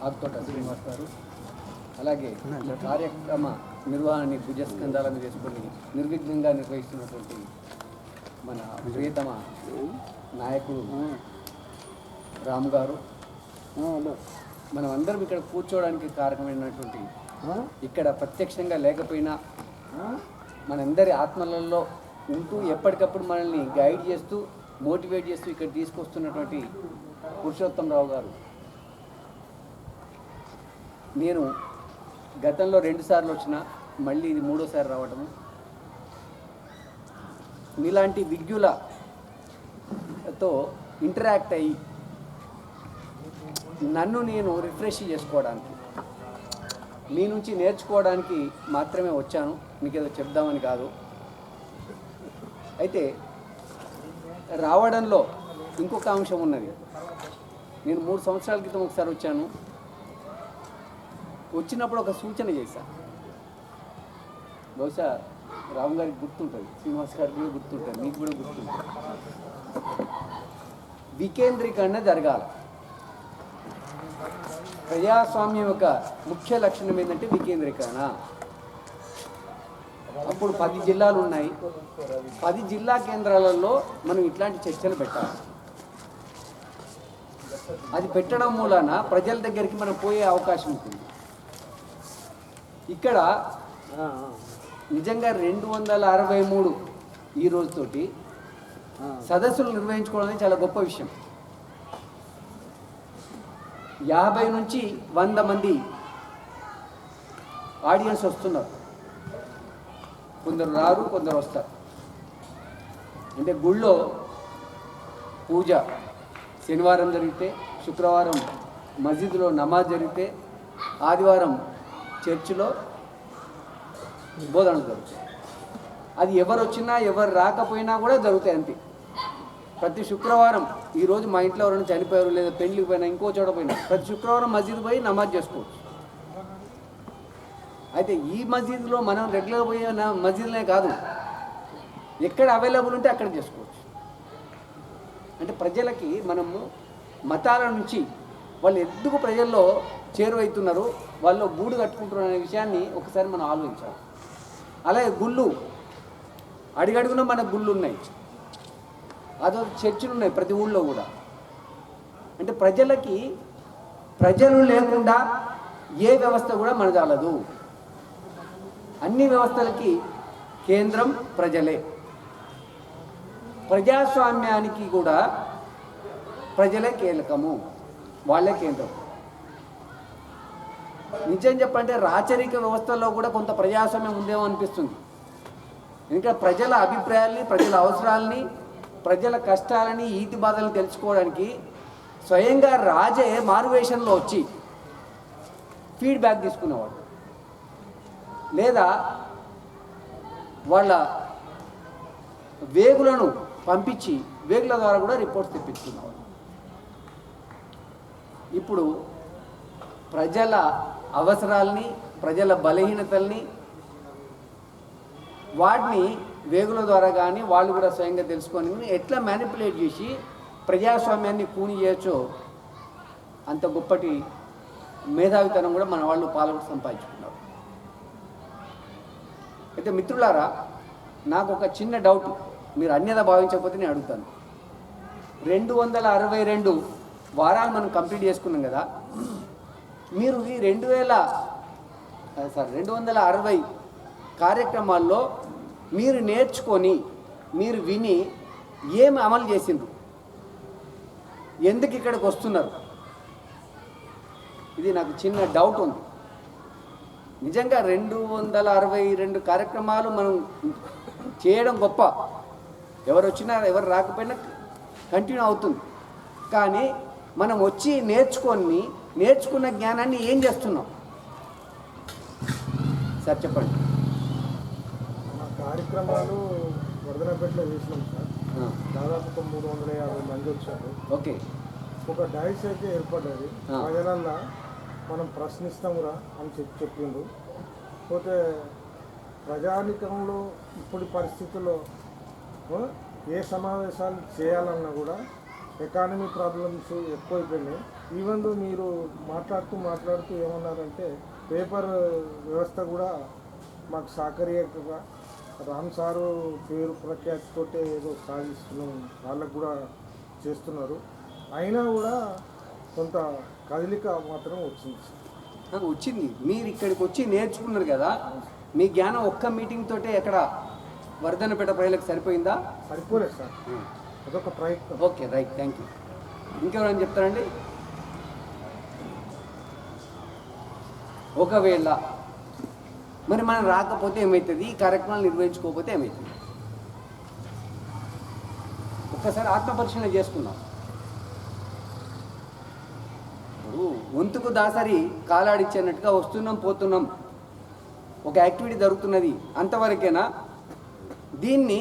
ఆకుతోట శ్రీనివాస్ గారు, అలాగే ఈ కార్యక్రమ నిర్వహణని భుజస్కంధాలను వేసుకొని నిర్విఘ్నంగా నిర్వహిస్తున్నటువంటి మన ప్రియతమ నాయకుడు రామ్ గారు, మనం అందరం ఇక్కడ కూర్చోవడానికి కారణమైనటువంటి, ఇక్కడ ప్రత్యక్షంగా లేకపోయినా మనందరి ఆత్మలలో ఉంటూ ఎప్పటికప్పుడు మనల్ని గైడ్ చేస్తూ మోటివేట్ చేస్తూ ఇక్కడ తీసుకొస్తున్నటువంటి పురుషోత్తమరావు గారు. నేను గతంలో 2 సార్లు వచ్చిన, మళ్ళీ ఇది 3వ రావటము. మీలాంటి విజ్ఞులతో ఇంటరాక్ట్ అయ్యి నన్ను నేను రిఫ్రెష్ చేసుకోవడానికి, మీ నుంచి నేర్చుకోవడానికి మాత్రమే వచ్చాను, మీకు ఏదో చెప్దామని కాదు. అయితే రావడంలో ఇంకొక అంశం ఉన్నది. నేను 3 సంవత్సరాల క్రితం ఒకసారి వచ్చాను. వచ్చినప్పుడు ఒక సూచన చేశాను, బహుశా రామ్ గారికి గుర్తుంటుంది, శ్రీనివాస్ గారికి కూడా గుర్తుంటుంది, మీకు కూడా గుర్తుంటుంది. వికేంద్రీకరణ జరగాలి. ప్రజాస్వామ్యం యొక్క ముఖ్య లక్షణం ఏంటంటే వికేంద్రీకరణ. అప్పుడు 10 జిల్లాలు ఉన్నాయి. 10 జిల్లా కేంద్రాలలో మనం ఇట్లాంటి చర్చలు పెట్టాలి. అది పెట్టడం మూలాన ప్రజల దగ్గరికి మనం పోయే అవకాశం ఉంటుంది. ఇక్కడ నిజంగా 263 ఈ రోజుతోటి సదస్సులు నిర్వహించుకోవడం అనేది చాలా గొప్ప విషయం. 50 నుంచి 100 మంది ఆడియన్స్ వస్తున్నారు. కొందరు రారు, కొందరు వస్తారు. అంటే గుళ్ళో పూజ శనివారం జరిగితే, శుక్రవారం మస్జిద్లో నమాజ్ జరిగితే, ఆదివారం చర్చిలో బోధనలు జరుగుతాయి. అది ఎవరు వచ్చినా ఎవరు రాకపోయినా కూడా జరుగుతాయి అంతే. ప్రతి శుక్రవారం, ఈరోజు మా ఇంట్లో ఎవరైనా చనిపోయారు లేదా పెళ్లికి పోయినా ఇంకో చోట పోయినా, ప్రతి శుక్రవారం మస్జిద్ పోయి నమాజ్ చేసుకోవచ్చు. అయితే ఈ మస్జిద్లో మనం రెగ్యులర్ పోయే మస్జిద్లే కాదు, ఎక్కడ అవైలబుల్ ఉంటే అక్కడ చేసుకోవచ్చు. అంటే ప్రజలకి మనము మతాల నుంచి వాళ్ళు ఎందుకు ప్రజల్లో చేరువవుతున్నారు, వాళ్ళు గూడు కట్టుకుంటున్నారు అనే విషయాన్ని ఒకసారి మనం ఆలోచించాలి. అలాగే గుళ్ళు, అడిగడుగున మన గుళ్ళు ఉన్నాయి, అదో చర్చిలు ఉన్నాయి ప్రతి ఊళ్ళో కూడా. అంటే ప్రజలు లేకుండా ఏ వ్యవస్థ కూడా మనదాలదు. అన్ని వ్యవస్థలకి కేంద్రం ప్రజలే. ప్రజాస్వామ్యానికి కూడా ప్రజలే కీలకము, వాళ్ళే కేంద్రం. నిజం చెప్పంటే రాచరిక వ్యవస్థల్లో కూడా కొంత ప్రజాస్వామ్యం ఉందేమో అనిపిస్తుంది. ఎందుకంటే ప్రజల అభిప్రాయాల్ని, ప్రజల అవసరాలని, ప్రజల కష్టాలని, ఈతి బాధలను తెలుసుకోవడానికి స్వయంగా రాజే మారువేషంలో వచ్చి ఫీడ్బ్యాక్ తీసుకునేవాడు, లేదా వాళ్ళ వేగులను పంపించి వేగుల ద్వారా కూడా రిపోర్ట్స్ తెప్పించుకునేవాడు. ఇప్పుడు ప్రజల అవసరాలని, ప్రజల బలహీనతల్ని, వాటిని వేగుల ద్వారా కానీ వాళ్ళు కూడా స్వయంగా తెలుసుకొని ఎట్లా మ్యానిపులేట్ చేసి ప్రజాస్వామ్యాన్ని కూని చేయొచ్చో అంత గొప్పటి మేధావితనం కూడా మన వాళ్ళు పాల్గొని సంపాదించుకున్నారు. అయితే మిత్రులారా, నాకు ఒక చిన్న డౌట్, మీరు అన్యత భావించకపోతే నేను అడుగుతాను. 262 వారాలు మనం కంప్లీట్ చేసుకున్నాం కదా, మీరు ఈ 260 కార్యక్రమాల్లో మీరు నేర్చుకొని, మీరు విని ఏమి అమలు చేసిండ్రు, ఎందుకు ఇక్కడికి వస్తున్నారు, ఇది నాకు చిన్న డౌట్ ఉంది. నిజంగా 262 కార్యక్రమాలు మనం చేయడం గొప్ప, ఎవరు వచ్చినా ఎవరు రాకపోయినా కంటిన్యూ అవుతుంది. కానీ మనం వచ్చి నేర్చుకున్న జ్ఞానాన్ని ఏం చేస్తున్నాం సార్, చెప్పండి. కార్యక్రమాలు వర్ధనపేటలో చేసినాం సార్. దాదాపు 350 మంది వచ్చారు. ఓకే. ఒక డైస్ అయితే ఏర్పడ్డది. ప్రజలల్లా మనం ప్రశ్నిస్తామురా అని చెప్పిండు. పోతే ప్రజానికంలో ఇప్పుడు పరిస్థితుల్లో ఏ సమావేశాలు చేయాలన్నా కూడా ఎకానమీ ప్రాబ్లమ్స్ ఎక్కువైపోయినాయి. ఈవెన్ దో మీరు మాట్లాడుతూ ఏమన్నారంటే పేపర్ వ్యవస్థ కూడా మాకు సహకరియక రామ్ సారు పేరు ప్రఖ్యాతితోటే ఏదో సాధిస్తున్నాం, వాళ్ళకు కూడా చేస్తున్నారు. అయినా కూడా కొంత కదలిక మాత్రం వచ్చింది సార్. నాకు వచ్చింది. మీరు ఇక్కడికి వచ్చి నేర్చుకున్నారు కదా, మీ జ్ఞానం ఒక్క మీటింగ్ తోటే ఎక్కడ వర్ధనపేట ప్రజలకు సరిపోయిందా? సరిపోలేదు సార్, అదొక ప్రయత్నం. Okay, right, thank you. ఇంకెవరైనా చెప్తారండి? ఒకవేళ మరి మనం రాకపోతే ఏమవుతుంది, ఈ కార్యక్రమాలు నిర్వహించుకోకపోతే ఏమవుతుంది? ఒక్కసారి ఆత్మపరిశీలన చేసుకుందాం. ఇప్పుడు వంతుకు దాసరి కాలాడిచ్చేనట్టుగా వస్తున్నాం పోతున్నాం, ఒక యాక్టివిటీ జరుగుతున్నది, అంతవరకేనా? దీన్ని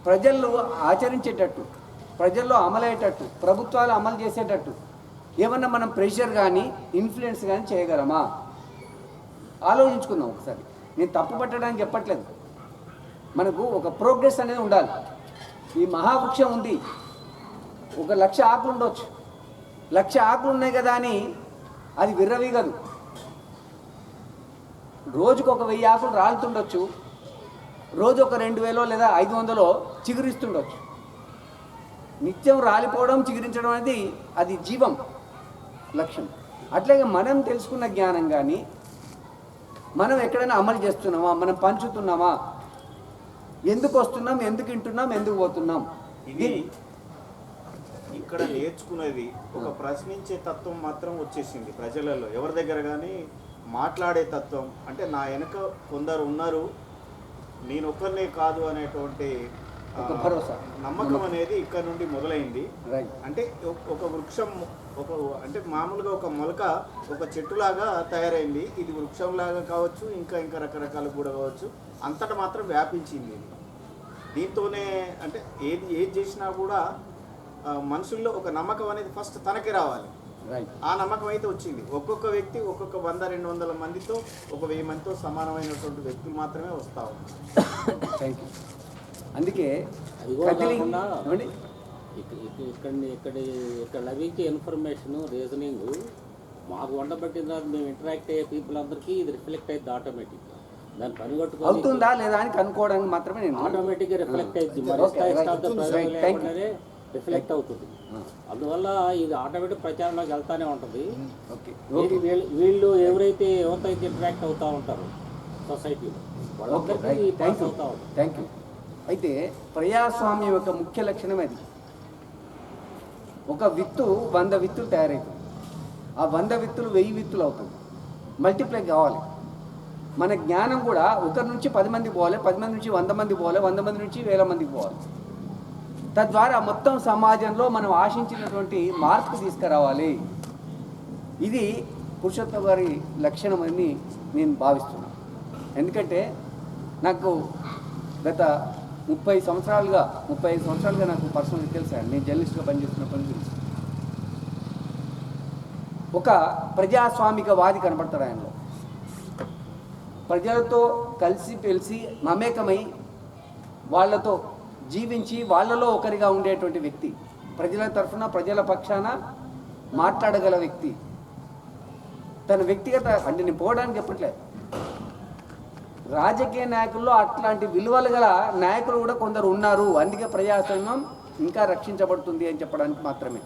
ప్రజల్లో ఆచరించేటట్టు, ప్రజల్లో అమలయ్యేటట్టు, ప్రభుత్వాలు అమలు చేసేటట్టు ఏమన్నా మనం ప్రెషర్ కానీ ఇన్ఫ్లుయెన్స్ కానీ చేయగలమా? ఆలోచించుకుందాం ఒకసారి. నేను తప్పు పట్టడానికి చెప్పట్లేదు, మనకు ఒక ప్రోగ్రెస్ అనేది ఉండాలి. ఈ మహావృక్షం ఉంది, 1,00,000 ఆకులు ఉండొచ్చు, 1,00,000 ఆకులు ఉన్నాయి కదా అని అది విర్రవీగదు. రోజుకు 1,000 ఆకులు రాలుతుండొచ్చు, రోజు ఒక 2,000 లేదా 500 చిగురిస్తుండొచ్చు. నిత్యం రాలిపోవడం, చిగురించడం అనేది అది జీవం లక్ష్యం. అట్లాగే మనం తెలుసుకున్న జ్ఞానం కానీ మనం ఎక్కడైనా అమలు చేస్తున్నామా, మనం పంచుతున్నామా, ఎందుకు వస్తున్నాం, ఎందుకు వింటున్నాం, ఎందుకు పోతున్నాం? ఇది ఇక్కడ నేర్చుకునేది ఒక ప్రశ్నించే తత్వం మాత్రం వచ్చేసింది ప్రజలలో. ఎవరి దగ్గర కానీ మాట్లాడే తత్వం, అంటే నా వెనక కొందరు ఉన్నారు, నేను ఒక్కరినే కాదు అనేటువంటి భరోసా, నమ్మకం అనేది ఇక్కడ నుండి మొదలైంది. రైట్. అంటే ఒక వృక్షం, అంటే మామూలుగా ఒక మొలక ఒక చెట్టులాగా తయారైంది. ఇది వృక్షంలాగా కావచ్చు, ఇంకా రకరకాలు కూడా కావచ్చు, అంతటా మాత్రం వ్యాపించింది ఇది. దీంతోనే అంటే ఏది చేసినా కూడా మనుషుల్లో ఒక నమ్మకం అనేది ఫస్ట్ తనకి రావాలి. ఆ నమ్మకం అయితే వచ్చింది. ఒక్కొక్క వ్యక్తి ఒక్కొక్క 100-200 మందితో, 1,000 మందితో సమానమైనటువంటి వ్యక్తులు మాత్రమే వస్తా ఉన్నారు. Thank you. అందుకే ఇక్కడ లభించే ఇన్ఫర్మేషన్, రీజనింగ్ మాకు ఉండబట్టిన తర్వాత మేము ఇంటరాక్ట్ అయ్యే పీపుల్ అందరికీ ఇది రిఫ్లెక్ట్ అయ్యింది ఆటోమేటిక్. దాన్ని పనిగట్టుకో అవుతుందా లేదా అని కనుక్కోవడానికి మాత్రమే నేను ఆటోమేటిక్గా రిఫ్లెక్ట్ అయింది, రిఫ్లెక్ట్ అవుతుంది. అందువల్ల ఇది ఆటోమేటిక్ ప్రచారంలోకి వెళ్తానే ఉంటుంది. వీళ్ళు ఎవరైతే ఇంటరాక్ట్ అవుతూ ఉంటారో సొసైటీలో వాళ్ళందరికీ పాస్ అవుతా ఉంటారు. Thank you. అయితే ప్రజాస్వామ్యం యొక్క ముఖ్య లక్షణం అది. ఒక విత్తు 100 విత్తులు తయారవుతుంది, ఆ 100 విత్తులు 1000 విత్తులు అవుతుంది, మల్టిప్లై కావాలి. మన జ్ఞానం కూడా 1 నుంచి 10 మంది పోవాలి, 10 మంది నుంచి 100 మంది పోవాలి, 100 మంది నుంచి 1000 మందికి పోవాలి. తద్వారా మొత్తం సమాజంలో మనం ఆశించినటువంటి మార్పు తీసుకురావాలి. ఇది పురుషోత్తమ గారి లక్షణం అని నేను భావిస్తున్నాను. ఎందుకంటే నాకు గత 35 సంవత్సరాలుగా నాకు పర్సనల్గా తెలుసా, నేను జర్నలిస్ట్గా పనిచేస్తున్నప్పటి నుంచి తెలుసు. ఒక ప్రజాస్వామిక వాది కనబడతాడు ఆయనలో. ప్రజలతో కలిసి మమేకమై వాళ్ళతో జీవించి వాళ్ళలో ఒకరిగా ఉండేటువంటి వ్యక్తి, ప్రజల తరఫున ప్రజల పక్షాన మాట్లాడగల వ్యక్తి. తన వ్యక్తిగత అంటే నేను పోవడానికి చెప్పట్లేదు, రాజకీయ నాయకుల్లో అట్లాంటి విలువలు గల నాయకులు కూడా కొందరు ఉన్నారు. అందుకే ప్రజాస్వామ్యం ఇంకా రక్షించబడుతుంది అని చెప్పడానికి మాత్రమే.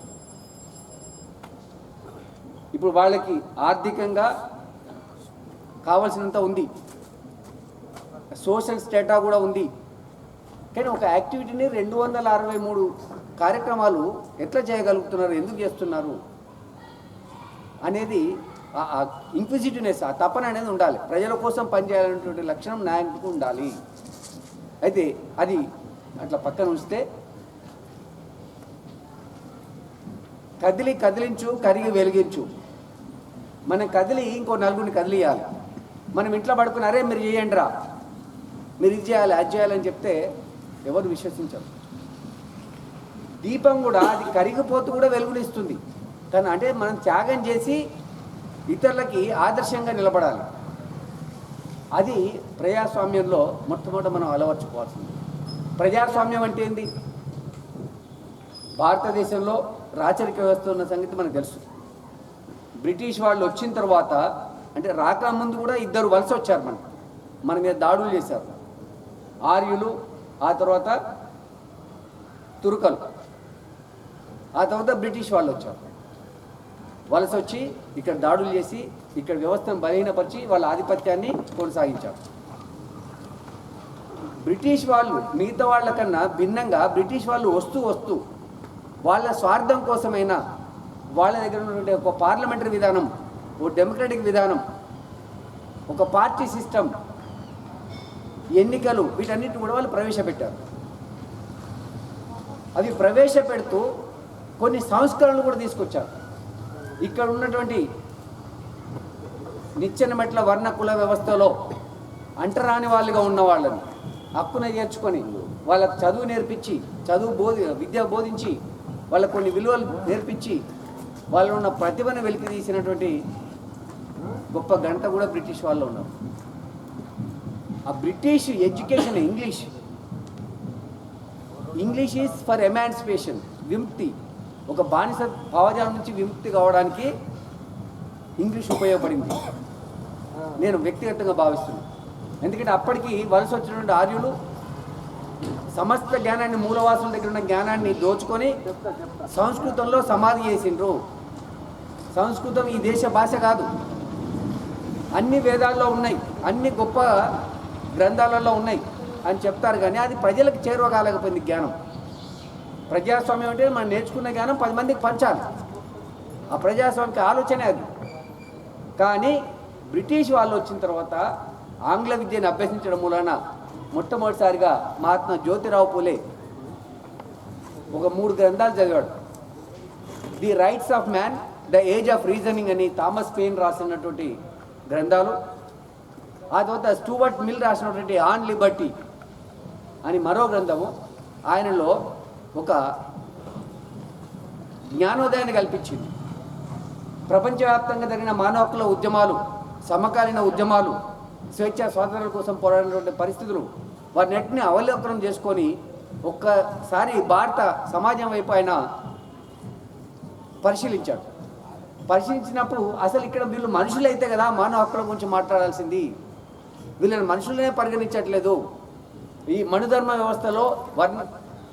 ఇప్పుడు వాళ్ళకి ఆర్థికంగా కావాల్సినంత ఉంది, సోషల్ స్టేటా కూడా ఉంది. కానీ ఒక యాక్టివిటీని 263 కార్యక్రమాలు ఎట్లా చేయగలుగుతున్నారు, ఎందుకు చేస్తున్నారు అనేది ఇంక్విజిటివ్నెస్, ఆ తపన అనేది ఉండాలి. ప్రజల కోసం పనిచేయాలనేటువంటి లక్షణం నాయకుడికి ఉండాలి. అయితే అది అట్లా పక్కన ఉంచితే కదిలించు, కరిగి వెలిగించు. మనం కదిలి ఇంకో నలుగురిని కదిలియాలి. మనం ఇంట్లో పడుకుని అరే మీరు చేయండి రా, మీరు ఇది చేయాలి, అది చేయాలని చెప్తే ఎవరు విశ్వసించరు. దీపం కూడా అది కరిగిపోతూ కూడా వెలుగునిస్తుంది. కానీ అంటే మనం త్యాగం చేసి ఇతరులకి ఆదర్శంగా నిలబడాలి. అది ప్రజాస్వామ్యంలో మొట్టమొదట మనం అలవర్చుకోవాల్సింది. ప్రజాస్వామ్యం అంటే ఏంది? భారతదేశంలో రాచరిక వ్యవస్థ ఉన్న సంగతి మనకు తెలుసు. బ్రిటిష్ వాళ్ళు వచ్చిన తర్వాత, అంటే రాకముందు కూడా ఇద్దరు వలస వచ్చారు మన మీద దాడులు చేశారు. ఆర్యులు, ఆ తర్వాత తురుకలు, ఆ తర్వాత బ్రిటిష్ వాళ్ళు వచ్చారు. వలస వచ్చి ఇక్కడ దాడులు చేసి ఇక్కడ వ్యవస్థను బలహీనపరిచి వాళ్ళ ఆధిపత్యాన్ని కొనసాగించారు. బ్రిటిష్ వాళ్ళు మిగతా వాళ్ళకన్నా భిన్నంగా బ్రిటిష్ వాళ్ళు వస్తూ వాళ్ళ స్వార్థం కోసమైనా వాళ్ళ దగ్గర ఉన్నటువంటి ఒక పార్లమెంటరీ విధానం, ఒక డెమోక్రటిక్ విధానం, ఒక పార్టీ సిస్టమ్, ఎన్నికలు, వీటన్నిటిని కూడా వాళ్ళు ప్రవేశపెట్టారు. అవి ప్రవేశపెడుతూ కొన్ని సంస్కరణలు కూడా తీసుకొచ్చారు. ఇక్కడ ఉన్నటువంటి నిచ్చెన మెట్ల వర్ణ కుల వ్యవస్థలో అంటరాని వాళ్ళుగా ఉన్న వాళ్ళని హక్కున చేర్చుకొని వాళ్ళకు చదువు నేర్పించి, విద్య బోధించి, వాళ్ళకు కొన్ని విలువలు నేర్పించి వాళ్ళు ఉన్న ప్రతిభను వెలికి తీసినటువంటి గొప్ప గంట కూడా బ్రిటిష్ వాళ్ళు ఉన్నారు. ఆ British education English is for emancipation, విముక్తి, ఒక బానిస భావజాలం నుంచి విముక్తి కావడానికి ఇంగ్లీష్ ఉపయోగపడింది నేను వ్యక్తిగతంగా భావిస్తున్నాను. ఎందుకంటే అప్పటికి వలస వచ్చినటువంటి ఆర్యులు సమస్త జ్ఞానాన్ని, మూలవాసుల దగ్గర ఉన్న జ్ఞానాన్ని దోచుకొని సంస్కృతంలో సమాధి చేసిండ్రు. సంస్కృతం ఈ దేశ భాష కాదు, అన్ని వేదాల్లో ఉన్నాయి, అన్ని గొప్ప గ్రంథాలలో ఉన్నాయి అని చెప్తారు. కానీ అది ప్రజలకు చేరువకాలేకపోయింది జ్ఞానం. ప్రజాస్వామ్యం అంటే మనం నేర్చుకున్న జ్ఞానం 10 మందికి పంచాలి, ఆ ప్రజాస్వామిక ఆలోచనే అది. కానీ బ్రిటిష్ వాళ్ళు వచ్చిన తర్వాత ఆంగ్ల విద్యను అభ్యసించడం మూలన మొట్టమొదటిసారిగా మహాత్మా జ్యోతిరావు పూలే ఒక 3 గ్రంథాలు చదివాడు. The rights of man, the age of reasoning అని థామస్ పెయిన్ రాసినటువంటి గ్రంథాలు. ఆ తర్వాత స్టూవర్ట్ మిల్ రాసినటువంటి ఆన్ లిబర్టీ అని మరో గ్రంథము ఆయనలో ఒక జ్ఞానోదయాన్ని కల్పించింది. ప్రపంచవ్యాప్తంగా జరిగిన మానవ హక్కుల ఉద్యమాలు, సమకాలీన ఉద్యమాలు, స్వేచ్ఛా స్వాతంత్రాల కోసం పోరాడినటువంటి పరిస్థితులు, వారినెట్ని అవలోకనం చేసుకొని ఒక్కసారి భారత సమాజం వైపు ఆయన పరిశీలించాడు. పరిశీలించినప్పుడు అసలు ఇక్కడ వీళ్ళు మనుషులైతే కదా మానవ హక్కుల గురించి మాట్లాడాల్సింది, వీళ్ళని మనుషులనే పరిగణించట్లేదు. ఈ మనుధర్మ వ్యవస్థలో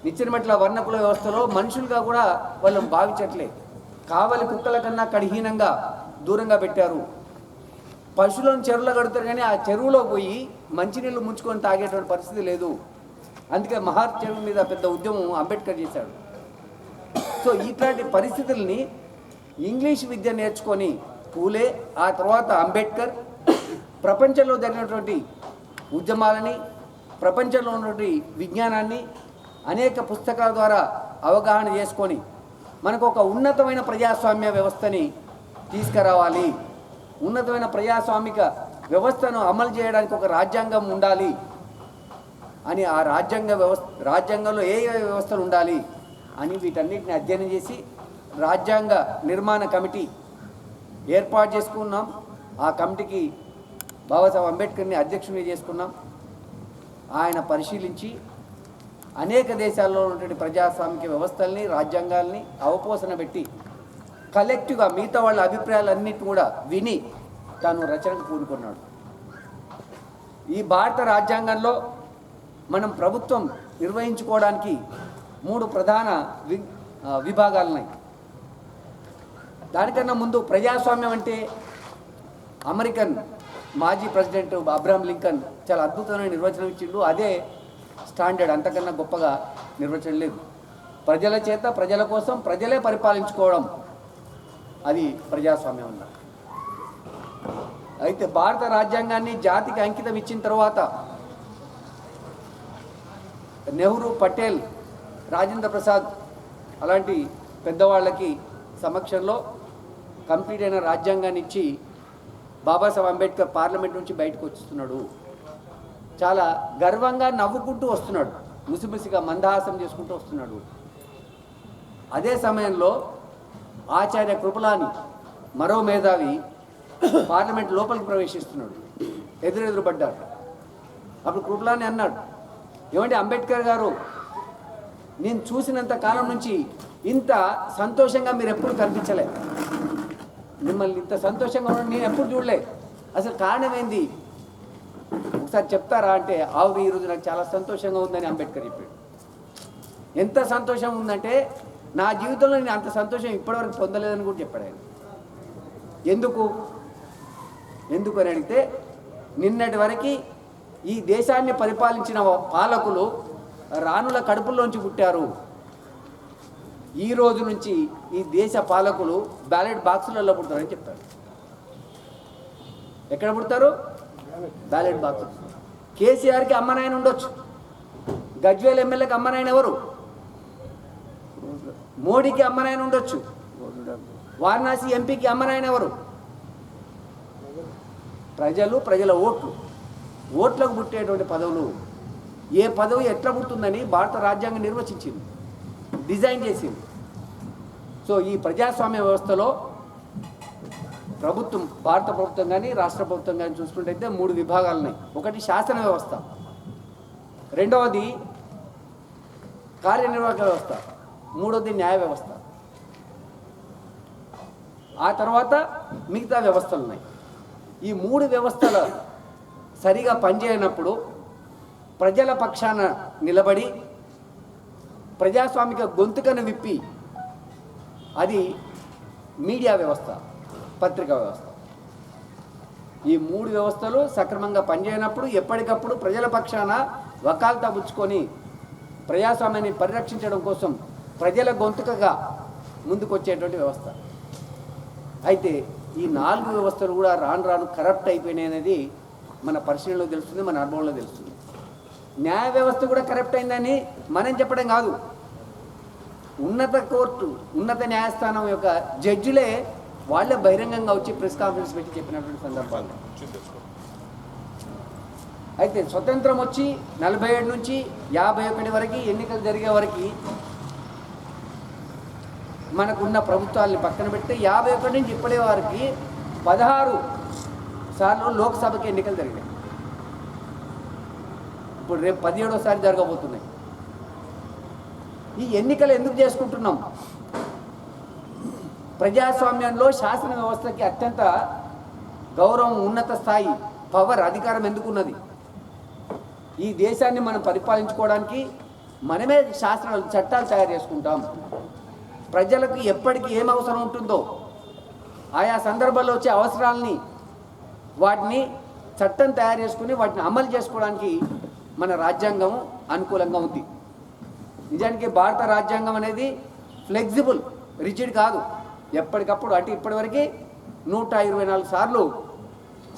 నిచ్చెనమెట్ల వర్ణకుల వ్యవస్థలో మనుషులుగా కూడా వాళ్ళని భావించట్లే. కావలి కుక్కల కన్నా కడిహీనంగా దూరంగా పెట్టారు. పశువులను చెరువులో కడుతారు కానీ ఆ చెరువులో పోయి మంచినీళ్ళు ముంచుకొని తాగేటువంటి పరిస్థితి లేదు. అందుకే మహార్ చెరువు మీద పెద్ద ఉద్యమం అంబేద్కర్ చేశాడు. సో ఇట్లాంటి పరిస్థితుల్ని ఇంగ్లీష్ విద్య నేర్చుకొని పూలే, ఆ తర్వాత అంబేద్కర్ ప్రపంచంలో జరిగినటువంటి ఉద్యమాలని, ప్రపంచంలో ఉన్నటువంటి విజ్ఞానాన్ని అనేక పుస్తకాల ద్వారా అవగాహన చేసుకొని మనకు ఒక ఉన్నతమైన ప్రజాస్వామ్య వ్యవస్థని తీసుకురావాలి, ఉన్నతమైన ప్రజాస్వామిక వ్యవస్థను అమలు చేయడానికి ఒక రాజ్యాంగం ఉండాలి అని, ఆ రాజ్యాంగంలో ఏ వ్యవస్థలు ఉండాలి అని వీటన్నిటిని అధ్యయనం చేసి రాజ్యాంగ నిర్మాణ కమిటీ ఏర్పాటు చేసుకున్నాం. ఆ కమిటీకి బాబాసాహెబ్ అంబేద్కర్ని అధ్యక్షునిగా చేసుకున్నాం. ఆయన పరిశీలించి అనేక దేశాల్లో ఉన్నటువంటి ప్రజాస్వామిక వ్యవస్థల్ని, రాజ్యాంగాల్ని అవపోసన పెట్టి కలెక్టివ్గా మిగతా వాళ్ళ అభిప్రాయాలన్నిటిని కూడా విని తాను రచనకు పూనుకున్నాడు. ఈ భారత రాజ్యాంగంలో మనం ప్రభుత్వం నిర్వహించుకోవడానికి 3 ప్రధాన విభాగాలు ఉన్నాయి. దానికన్నా ముందు ప్రజాస్వామ్యం అంటే అమెరికన్ మాజీ ప్రెసిడెంట్ అబ్రహాం లింకన్ చాలా అద్భుతమైన నిర్వచనం ఇచ్చిండు. అదే స్టాండర్డ్, అంతకన్నా గొప్పగా నిర్వచనం లేదు. ప్రజల చేత, ప్రజల కోసం, ప్రజలే పరిపాలించుకోవడం, అది ప్రజాస్వామ్యం అన్నారు. అయితే భారత రాజ్యాంగాన్ని జాతికి అంకితం ఇచ్చిన తర్వాత నెహ్రూ, పటేల్, రాజేంద్ర ప్రసాద్ అలాంటి పెద్దవాళ్ళకి సమక్షంలో కంప్లీట్ అయిన రాజ్యాంగాన్ని ఇచ్చి బాబాసాహెబ్ అంబేద్కర్ పార్లమెంట్ నుంచి బయటకు వస్తున్నాడు. చాలా గర్వంగా నవ్వుకుంటూ వస్తున్నాడు, ముసిముసిగా మందహాసం చేసుకుంటూ వస్తున్నాడు. అదే సమయంలో ఆచార్య కృపలాని మరో మేధావి పార్లమెంట్ లోపలికి ప్రవేశిస్తున్నాడు. ఎదురెదురుపడ్డాడు. అప్పుడు కృపలాని అన్నాడు, ఏమంటే అంబేద్కర్ గారు, నేను చూసినంత కాలం నుంచి ఇంత సంతోషంగా మీరు ఎప్పుడు కనిపించలే. మిమ్మల్ని ఇంత సంతోషంగా ఉండడం నేను ఎప్పుడు చూడలే. అసలు కారణం ఏంది ఒకసారి చెప్తారా అంటే, అవును ఈరోజు నాకు చాలా సంతోషంగా ఉందని అంబేద్కర్ చెప్పాడు. ఎంత సంతోషం ఉందంటే నా జీవితంలో నేను అంత సంతోషం ఇప్పటివరకు పొందలేదని కూడా చెప్పాడు ఆయన. ఎందుకు అని అడిగితే, నిన్నటి వరకు ఈ దేశాన్ని పరిపాలించిన పాలకులు రాణుల కడుపుల్లోంచి పుట్టారు. ఈ రోజు నుంచి ఈ దేశ పాలకులు బ్యాలెట్ బాక్సులలో పుడతారని చెప్పారు. ఎక్కడ పుడతారు? Ballot box. కేసీఆర్కి అమ్మనాయన ఉండొచ్చు, గజ్వేల్ ఎమ్మెల్యేకి అమ్మనాయన ఎవరు? మోడీకి అమ్మనాయన ఉండొచ్చు, వారణాసి ఎంపీకి అమ్మనాయన ఎవరు? ప్రజల ఓట్లకు పుట్టేటువంటి పదవులు. ఏ పదవి ఎట్లా పుడుతుందని భారత రాజ్యాంగం నిర్వచించింది, డిజైన్ చేసింది. సో ఈ ప్రజాస్వామ్య వ్యవస్థలో భారత ప్రభుత్వం కానీ రాష్ట్ర ప్రభుత్వం కానీ చూసుకుంటే 3 విభాగాలు ఉన్నాయి. ఒకటి శాసన వ్యవస్థ, రెండవది కార్యనిర్వాహక వ్యవస్థ, మూడవది న్యాయ వ్యవస్థ, ఆ తర్వాత మిగతా వ్యవస్థలు ఉన్నాయి. ఈ 3 వ్యవస్థలు సరిగా పనిచేయనప్పుడు ప్రజల పక్షాన నిలబడి ప్రజాస్వామిక గొంతుకను విప్పి, అది మీడియా వ్యవస్థ, పత్రికా వ్యవస్థ. ఈ 3 వ్యవస్థలు సక్రమంగా పనిచేయనప్పుడు ఎప్పటికప్పుడు ప్రజల పక్షాన వకాల్తా పుచ్చుకొని ప్రజాస్వామ్యాన్ని పరిరక్షించడం కోసం ప్రజల గొంతుకగా ముందుకొచ్చేటువంటి వ్యవస్థ. అయితే ఈ 4 వ్యవస్థలు కూడా రాను కరప్ట్ అయిపోయినాయి అనేది మన పరిశీలనలో తెలుస్తుంది, మన అనుభవంలో తెలుస్తుంది. న్యాయ వ్యవస్థ కూడా కరప్ట్ అయిందని మనం చెప్పడం కాదు, ఉన్నత కోర్టు, ఉన్నత న్యాయస్థానం యొక్క జడ్జిలే వాళ్ళే బహిరంగంగా వచ్చి ప్రెస్ కాన్ఫరెన్స్ పెట్టి చెప్పినటువంటి సందర్భాలు. అయితే స్వతంత్రం వచ్చి 47 నుంచి 51 వరకు ఎన్నికలు జరిగే వరకు మనకున్న ప్రభుత్వాలని పక్కన పెట్టి 51 నుంచి ఇప్పటి వరకు 16 సార్లు లోక్సభకి ఎన్నికలు జరిగాయి. ఇప్పుడు రేపు 17వసారి జరగబోతున్నాయి. ఈ ఎన్నికలు ఎందుకు చేసుకుంటున్నాం? ప్రజాస్వామ్యంలో శాసన వ్యవస్థకి అత్యంత గౌరవం, ఉన్నత స్థాయి, పవర్, అధికారం ఎందుకున్నది? ఈ దేశాన్ని మనం పరిపాలించుకోవడానికి మనమే చట్టాలు తయారు చేసుకుంటాం. ప్రజలకు ఎప్పటికీ ఏం అవసరం ఉంటుందో ఆయా సందర్భాల్లో వచ్చే అవసరాలని వాటిని చట్టం తయారు చేసుకుని వాటిని అమలు చేసుకోవడానికి మన రాజ్యాంగం అనుకూలంగా ఉంది. నిజానికి భారత రాజ్యాంగం అనేది ఫ్లెక్సిబుల్, రిజిడ్ కాదు. ఎప్పటికప్పుడు అటు ఇప్పటివరకు 124 సార్లు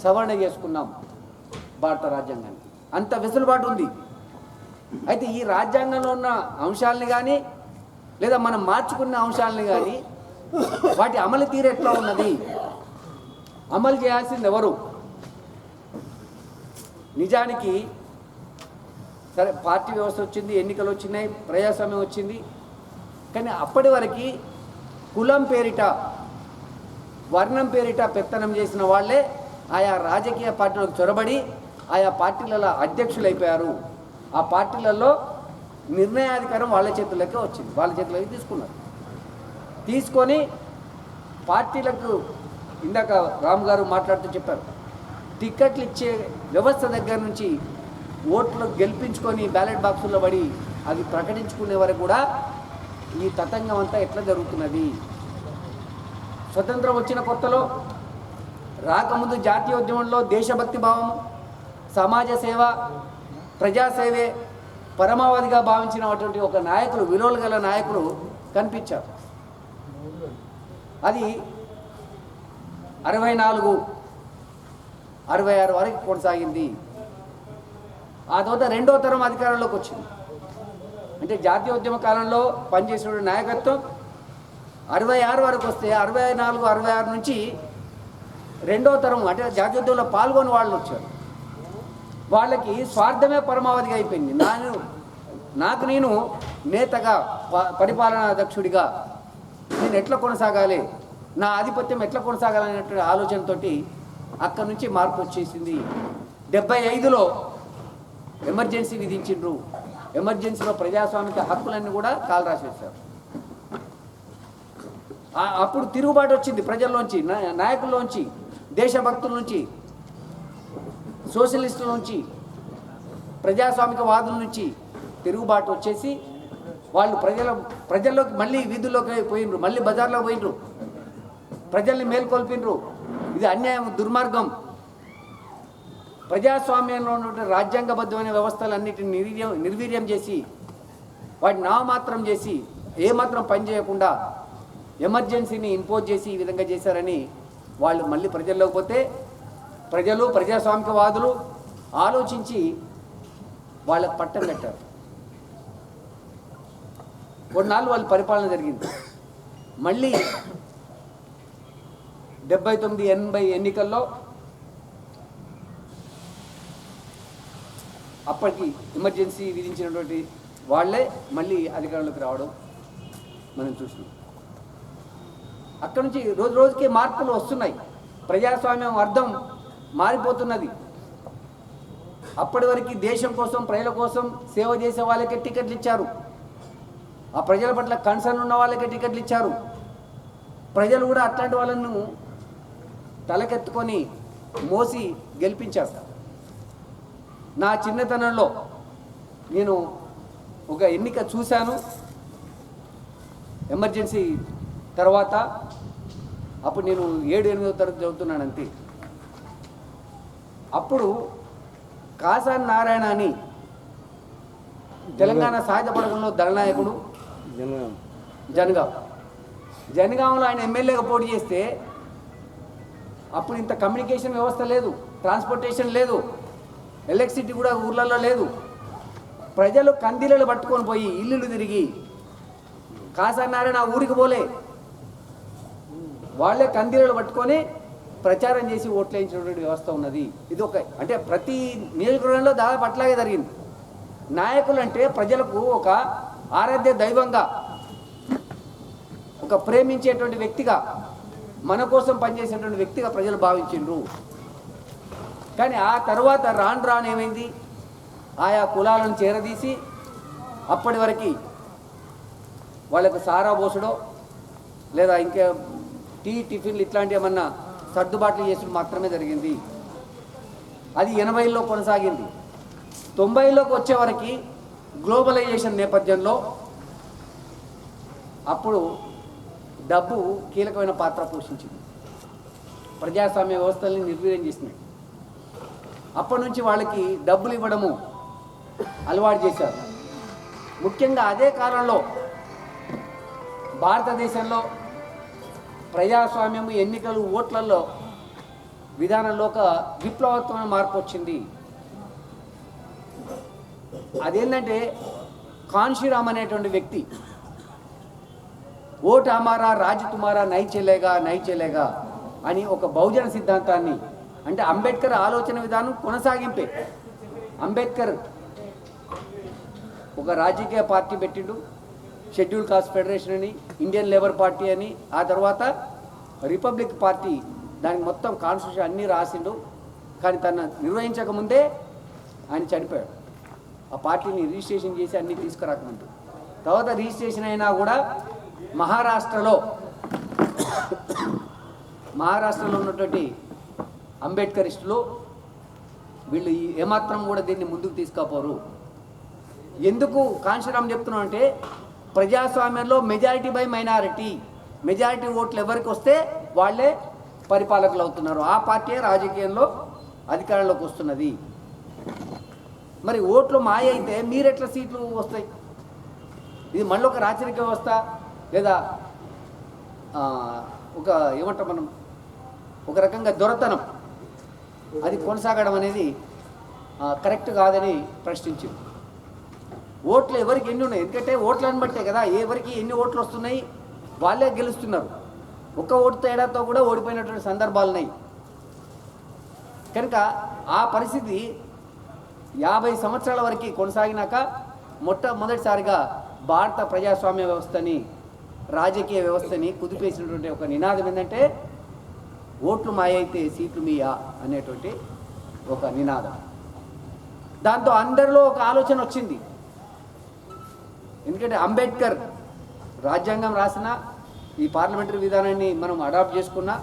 సవరణ చేసుకున్నాం భారత రాజ్యాంగాన్ని. అంత వెసులుబాటు ఉంది. అయితే ఈ రాజ్యాంగంలో ఉన్న అంశాలని కానీ లేదా మనం మార్చుకున్న అంశాలని కానీ వాటి అమలు తీరు ఎట్లా ఉన్నది, అమలు చేయాల్సింది ఎవరు? నిజానికి సరే పార్టీ వ్యవస్థ వచ్చింది, ఎన్నికలు వచ్చినాయి, ప్రజాస్వామ్యం వచ్చింది. కానీ అప్పటి వరకు కులం పేరిట, వర్ణం పేరిట పెత్తనం చేసిన వాళ్ళే ఆయా రాజకీయ పార్టీలకు చొరబడి ఆయా పార్టీలలో అధ్యక్షులు అయిపోయారు. ఆ పార్టీలలో నిర్ణయాధికారం వాళ్ళ చేతుల్లోకే వచ్చింది, వాళ్ళ చేతుల్లోకి తీసుకొని పార్టీలకు, ఇందాక రామ్ గారు మాట్లాడుతూ చెప్పారు, టిక్కెట్లు ఇచ్చే వ్యవస్థ దగ్గర నుంచి ఓట్లు గెలిపించుకొని బ్యాలెట్ బాక్సుల్లో పడి అవి ప్రకటించుకునే వరకు కూడా ఈ తతంగం అంతా ఎట్లా జరుగుతున్నది? స్వతంత్రం వచ్చిన కొత్తలో రాకముందు జాతీయోద్యమంలో దేశభక్తి భావం, సమాజ సేవ, ప్రజాసేవే పరమావధిగా భావించినటువంటి ఒక నాయకులు, విలువలు గల నాయకులు కనిపించారు. అది 64, 66 వరకు కొనసాగింది. ఆ తర్వాత రెండో తరం అధికారంలోకి వచ్చింది. అంటే జాతీయోద్యమ కాలంలో పనిచేసిన నాయకత్వం 66 వరకు వస్తే 64, 66 నుంచి రెండో తరం అంటే జాతీయోద్యమంలో పాల్గొని వాళ్ళు వచ్చారు. వాళ్ళకి స్వార్థమే పరమావధిగా అయిపోయింది. నాకు నేను నేతగా, పరిపాలనాధ్యక్షుడిగా నేను ఎట్లా కొనసాగాలి, నా ఆధిపత్యం ఎట్లా కొనసాగాలనేటువంటి ఆలోచనతోటి అక్కడి నుంచి మార్పు వచ్చేసింది. 75లో ఎమర్జెన్సీ విధించిండ్రు. ఎమర్జెన్సీలో ప్రజాస్వామిక హక్కులన్నీ కూడా కాలు రాసేసారు. అప్పుడు తిరుగుబాటు వచ్చింది ప్రజల్లోంచి, నాయకుల్లోంచి, దేశభక్తుల నుంచి, సోషలిస్టుల నుంచి, ప్రజాస్వామికవాదుల నుంచి తిరుగుబాటు వచ్చేసి వాళ్ళు ప్రజల్లోకి మళ్ళీ వీధుల్లోకి పోయినరు, మళ్ళీ బజార్లో పోయినరు, ప్రజల్ని మేల్కొల్పినరు. ఇది అన్యాయం, దుర్మార్గం. ప్రజాస్వామ్యంలో ఉన్నటువంటి రాజ్యాంగబద్ధమైన వ్యవస్థలన్నిటిని నిర్వీర్యం చేసి వాటిని నామమాత్రం చేసి ఏమాత్రం పని చేయకుండా ఎమర్జెన్సీని ఇంపోజ్ చేసి ఈ విధంగా చేశారని వాళ్ళు మళ్ళీ ప్రజల్లోకి పోతే ప్రజలు, ప్రజాస్వామికవాదులు ఆలోచించి వాళ్ళకు పట్టం కట్టారు. కొన్నాళ్ళు వాళ్ళ పరిపాలన జరిగింది. మళ్ళీ 79-80 ఎన్నికల్లో అప్పటికి ఎమర్జెన్సీ విధించినటువంటి వాళ్ళే మళ్ళీ అధికారంలోకి రావడం మనం చూసినాం. అక్కడి నుంచి రోజు రోజుకి మార్పులు వస్తున్నాయి. ప్రజాస్వామ్యం అర్థం మారిపోతున్నది. అప్పటి వరకు దేశం కోసం, ప్రజల కోసం సేవ చేసే వాళ్ళకే టికెట్లు ఇచ్చారు. ఆ ప్రజల పట్ల కన్సర్న్ ఉన్న వాళ్ళకే టికెట్లు ఇచ్చారు. ప్రజలు కూడా అట్లాంటి వాళ్ళను తలకెత్తుకొని మోసి గెలిపించారు. నా చిన్నతనంలో నేను ఒక ఎన్నిక చూశాను ఎమర్జెన్సీ తర్వాత. అప్పుడు నేను 7-8వ తరగతి చదువుతున్నాను అంతే. అప్పుడు కాసాని నారాయణ అని తెలంగాణ సాయుధ పడగంలో దళనాయకుడు, జనగాంలో ఆయన ఎమ్మెల్యేగా పోటీ చేస్తే అప్పుడు ఇంత కమ్యూనికేషన్ వ్యవస్థ లేదు, ట్రాన్స్పోర్టేషన్ లేదు, ఎలక్ట్రిసిటీ కూడా ఊర్లలో లేదు. ప్రజలు కందీలలు పట్టుకొని పోయి ఇల్లులు తిరిగి, కాసాని నారాయణ ఊరికి పోలే, వాళ్ళే కందీలలు పట్టుకొని ప్రచారం చేసి ఓట్లు వేయించినటువంటి వ్యవస్థ ఉన్నది. ఇది ఒక అంటే ప్రతి నియోజకవర్గంలో దాదాపు అట్లాగే జరిగింది. నాయకులు అంటే ప్రజలకు ఒక ఆరాధ్య దైవంగా, ఒక ప్రేమించేటువంటి వ్యక్తిగా, మన కోసం పనిచేసేటువంటి వ్యక్తిగా ప్రజలు భావించిండ్రు. కానీ ఆ తర్వాత రాను ఏమైంది, ఆయా కులాలను చేరదీసి అప్పటి వరకు వాళ్ళకు సారా పోసడో లేదా ఇంకా టిఫిన్లు ఇట్లాంటివి ఏమన్నా సర్దుబాట్లు చేసుడు మాత్రమే జరిగింది. అది 80లో కొనసాగింది. 90లోకి వచ్చే వరకు గ్లోబలైజేషన్ నేపథ్యంలో అప్పుడు డబ్బు కీలకమైన పాత్ర పోషించింది. ప్రజాస్వామ్య వ్యవస్థల్ని నిర్వీర్యం చేసింది. అప్పటి నుంచి వాళ్ళకి డబ్బులు ఇవ్వడము అలవాటు చేశారు. ముఖ్యంగా అదే కాలంలో భారతదేశంలో ప్రజాస్వామ్యము, ఎన్నికలు, ఓట్లలో విధానంలో ఒక విప్లవాత్మకమైన మార్పు వచ్చింది. అదేంటంటే కాన్షీరామ్ అనేటువంటి వ్యక్తి ఓట్ హమారా రాజ్ తుమారా నై చెలేగా అని ఒక బహుజన సిద్ధాంతాన్ని, అంటే అంబేద్కర్ ఆలోచన విధానం కొనసాగింపే. అంబేద్కర్ ఒక రాజకీయ పార్టీ పెట్టిండు, షెడ్యూల్ కాస్ట్ ఫెడరేషన్ అని, ఇండియన్ లేబర్ పార్టీ అని, ఆ తర్వాత రిపబ్లిక్ పార్టీ, దానికి మొత్తం కాన్స్టిట్యూషన్ అన్నీ రాసిండు. కానీ తను నిర్వహించకముందే ఆయన చనిపోయాడు. ఆ పార్టీని రిజిస్ట్రేషన్ చేసి అన్నీ తీసుకురాకముందు. తర్వాత రిజిస్ట్రేషన్ అయినా కూడా మహారాష్ట్రలో ఉన్నటువంటి అంబేద్కరిస్టులు వీళ్ళు ఏమాత్రం కూడా దీన్ని ముందుకు తీసుకుపోరు. ఎందుకు కాన్షీరామ్ చెప్తున్నాం అంటే ప్రజాస్వామ్యంలో మెజారిటీ బై మైనారిటీ, మెజారిటీ ఓట్లు ఎవరికి వస్తే వాళ్ళే పరిపాలకులు అవుతున్నారు. ఆ పార్టీ రాజకీయంలో అధికారంలోకి వస్తున్నది. మరి ఓట్లు మాయ అయితే మీరెట్లా సీట్లు వస్తాయి? ఇది మళ్ళీ ఒక రాచరిక వ్యవస్థ లేదా ఒక ఏమంటాం మనం, ఒక రకంగా దొరతనం, అది కొనసాగడం అనేది కరెక్ట్ కాదని ప్రశ్నించింది. ఓట్లు ఎవరికి ఎన్ని ఉన్నాయి? ఎందుకంటే ఓట్లను బట్టే కదా ఎవరికి ఎన్ని ఓట్లు వస్తున్నాయి, వాళ్ళే గెలుస్తున్నారు. ఒక్క ఓటు తేడాతో కూడా ఓడిపోయినటువంటి సందర్భాలు ఉన్నాయి. కనుక ఆ పరిస్థితి 50 సంవత్సరాల వరకు కొనసాగినాక మొట్టమొదటిసారిగా భారత ప్రజాస్వామ్య వ్యవస్థని, రాజకీయ వ్యవస్థని కుదిపేసినటువంటి ఒక నినాదం ఏంటంటే ఓట్లు మాయ అయితే సీట్లు మీయా అనేటువంటి ఒక నినాదం. దాంతో అందరిలో ఒక ఆలోచన వచ్చింది. ఎందుకంటే అంబేద్కర్ రాజ్యాంగం రాసిన, ఈ పార్లమెంటరీ విధానాన్ని మనం అడాప్ట్ చేసుకున్నా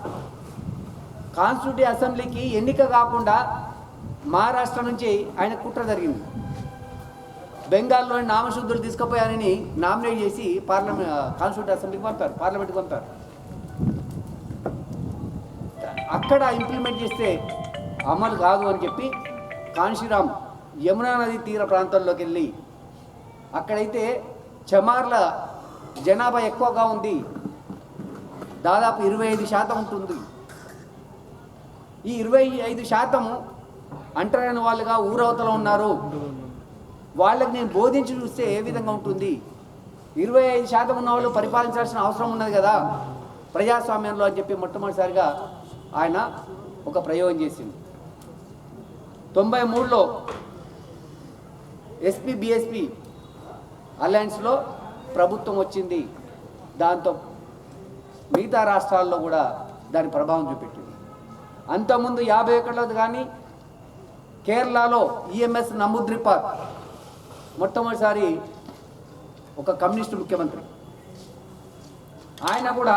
కాన్స్టిట్యూటివ్ అసెంబ్లీకి ఎన్నిక కాకుండా మహారాష్ట్ర నుంచి ఆయన కుట్ర జరిగింది. బెంగాల్లోని నామశుద్ధులు తీసుకుపోయారని నామినేట్ చేసి కాన్స్టిట్యూటివ్ అసెంబ్లీకి పంపారు, పార్లమెంట్కి పంపారు. అక్కడ ఇంప్లిమెంట్ చేస్తే అమలు కాదు అని చెప్పి కాన్షీరామ్ యమునా నది తీర ప్రాంతాల్లోకి వెళ్ళి అక్కడైతే చమార్ల జనాభా ఎక్కువగా ఉంది, దాదాపు 25% ఉంటుంది. ఈ 25% అంటరాని వాళ్ళుగా ఊరవతల ఉన్నారు. వాళ్ళకి నేను బోధించి చూస్తే ఏ విధంగా ఉంటుంది? 25% ఉన్న వాళ్ళు పరిపాలించాల్సిన అవసరం ఉన్నది కదా ప్రజాస్వామ్యంలో అని చెప్పి మొట్టమొదటిసారిగా ఆయన ఒక ప్రయోగం చేసింది. 93లో ఎస్పీ బిఎస్పీ అలయన్స్లో ప్రభుత్వం వచ్చింది. దాంతో మిగతా రాష్ట్రాల్లో కూడా దాని ప్రభావం చూపెట్టింది. అంతకుముందు 51లో కానీ కేరళలో ఈఎంఎస్ నమూద్రిపాద్ మొట్టమొదటిసారి ఒక కమ్యూనిస్టు ముఖ్యమంత్రి. ఆయన కూడా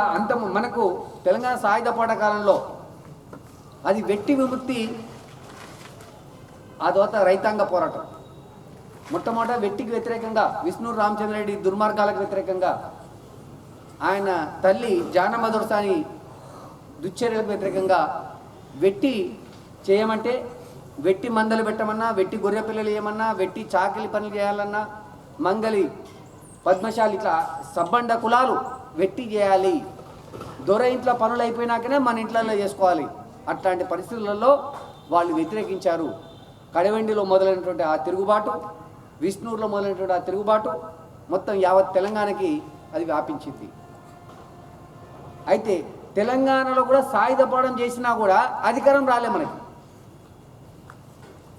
మనకు తెలంగాణ సాయుధ పోరాట కాలంలో అది వెట్టి విముక్తి, ఆ తర్వాత రైతాంగ పోరాటం. మొట్టమొదట వెట్టికి వ్యతిరేకంగా విష్ణు రామచంద్రరెడ్డి దుర్మార్గాలకు వ్యతిరేకంగా, ఆయన తల్లి జానమ్మ దొరసాని దుశ్చర్యలకు వ్యతిరేకంగా వెట్టి చేయమంటే వెట్టి మందలు పెట్టమన్నా, వెట్టి గొర్రె పిల్లలు చేయమన్నా, వెట్టి చాకిలి పనులు చేయాలన్నా, మంగలి పద్మశాలి ఇట్లా సబ్బండ కులాలు వెట్టి చేయాలి, దొర ఇంట్లో పనులు అయిపోయినాకనే మన ఇంట్లో చేసుకోవాలి. అట్లాంటి పరిస్థితులలో వాళ్ళు వ్యతిరేకించారు. కడవెండిలో మొదలైనటువంటి ఆ తిరుగుబాటు, విష్ణూరులో మొదలైనటువంటి ఆ తిరుగుబాటు మొత్తం యావత్ తెలంగాణకి అది వ్యాపించింది. అయితే తెలంగాణలో కూడా సాయుధ పోరాటం చేసినా కూడా అధికారం రాలే మనకి.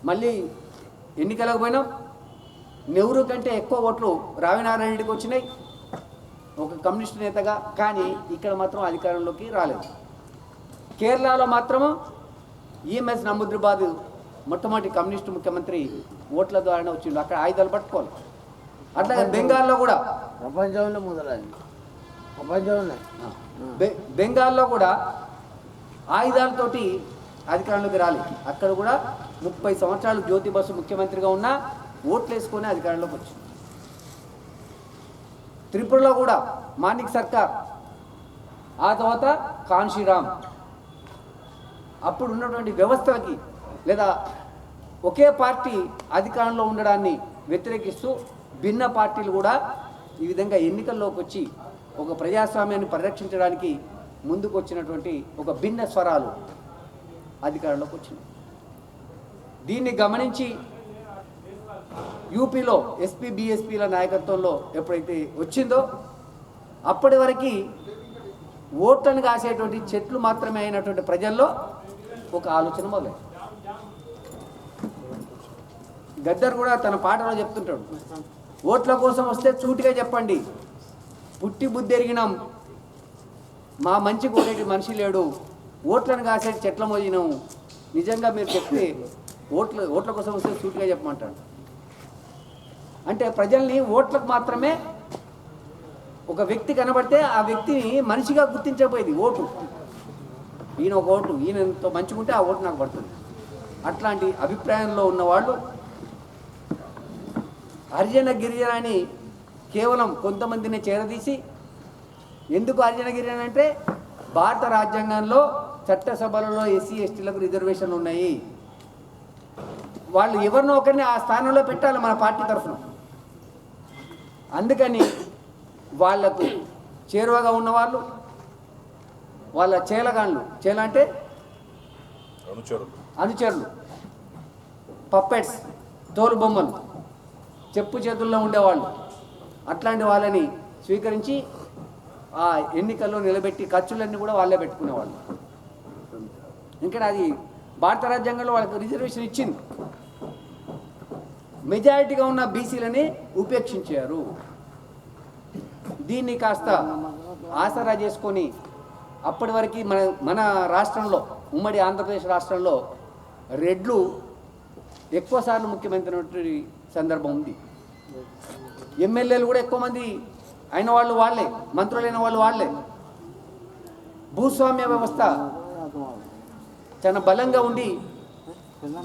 మళ్ళీ ఎన్నికలకు పోయినాం, నెహ్రూ కంటే ఎక్కువ ఓట్లు రావినారాయణ రెడ్డికి వచ్చినాయి ఒక కమ్యూనిస్టు నేతగా. కానీ ఇక్కడ మాత్రం అధికారంలోకి రాలేదు. కేరళలో మాత్రము ఈఎంఎస్ నమూద్రిపాద్ మొట్టమొదటి కమ్యూనిస్టు ముఖ్యమంత్రి ఓట్ల ద్వారా వచ్చిండు. అక్కడ ఆయుధాలు పట్టుకోవాలి. అట్లాగే బెంగాల్లో కూడా ప్రపంచంలో మొదలైంది. ప్రపంచంలో బెంగాల్లో కూడా ఆయుధాలతోటి అధికారంలోకి రాలేదు. అక్కడ కూడా 30 సంవత్సరాలు జ్యోతి బసు ముఖ్యమంత్రిగా ఉన్నా ఓట్లు వేసుకొని అధికారంలోకి వచ్చింది. త్రిపురలో కూడా మాణిక్ సర్కార్, ఆ తర్వాత కాన్షీరామ్. అప్పుడు ఉన్నటువంటి వ్యవస్థలకి లేదా ఒకే పార్టీ అధికారంలో ఉండడాన్ని వ్యతిరేకిస్తూ భిన్న పార్టీలు కూడా ఈ విధంగా ఎన్నికల్లోకి వచ్చి ఒక ప్రజాస్వామ్యాన్ని పరిరక్షించడానికి ముందుకు వచ్చినటువంటి ఒక భిన్న స్వరాలు అధికారంలోకి వచ్చినాయి. దీన్ని గమనించి యూపీలో ఎస్పీ బిఎస్పీల నాయకత్వంలో ఎప్పుడైతే వచ్చిందో అప్పటి వరకు ఓట్లను కాసేటువంటి చెట్లు మాత్రమే అయినటువంటి ప్రజల్లో ఒక ఆలోచన మొదలైంది. గద్దర్ కూడా తన పాటలో చెప్తుంటాడు, ఓట్ల కోసం వస్తే చూటిగా చెప్పండి, పుట్టి బుద్ధి ఎరిగినాం, మా మంచి కోరేటి మనిషి లేడు, ఓట్లను కాసేటి చెట్ల మోజినాం, నిజంగా మీరు చెప్తే ఓట్ల కోసం వస్తే సూటిగా చెప్పమంటాడు. అంటే ప్రజల్ని ఓట్లకు మాత్రమే, ఒక వ్యక్తి కనబడితే ఆ వ్యక్తిని మనిషిగా గుర్తించకపోయేది ఓటు. ఈయన ఒక ఓటు, ఈయనతో మంచిగుంటే ఆ ఓటు నాకు పడుతుంది. అట్లాంటి అభిప్రాయంలో ఉన్నవాళ్ళు హరిజన గిరిజన అని కేవలం కొంతమందిని చేరదీసి, ఎందుకు హరిజన గిరిజన అంటే భారత రాజ్యాంగంలో చట్టసభలలో ఎస్సీ ఎస్టీలకు రిజర్వేషన్లు ఉన్నాయి, వాళ్ళు ఎవరినో ఒకరిని ఆ స్థానంలో పెట్టాలి మన పార్టీ తరఫున. అందుకని వాళ్లకు చేరువగా ఉన్నవాళ్ళు, వాళ్ళ చేలగాళ్ళు, చేల అంటే అనుచరులు, పప్పెట్స్, తోలు బొమ్మలు, చెప్పు చేతుల్లో ఉండేవాళ్ళు, అట్లాంటి వాళ్ళని స్వీకరించి ఆ ఎన్నికల్లో నిలబెట్టి ఖర్చులన్నీ కూడా వాళ్ళే పెట్టుకునేవాళ్ళు. ఇంకా అది భారత రాజ్యాంగంలో వాళ్ళకి రిజర్వేషన్ ఇచ్చింది. మెజారిటీగా ఉన్న బీసీలని ఉపేక్షించారు. దీన్ని కాస్త ఆసరా చేసుకొని అప్పటి వరకు మన రాష్ట్రంలో, ఉమ్మడి ఆంధ్రప్రదేశ్ రాష్ట్రంలో రెడ్లు ఎక్కువసార్లు ముఖ్యమంత్రి సందర్భం ఉంది. ఎమ్మెల్యేలు కూడా ఎక్కువ మంది అయిన వాళ్ళు వాళ్ళే, మంత్రులైన వాళ్ళు వాళ్ళే. భూస్వామ్య వ్యవస్థ చాలా బలంగా ఉండి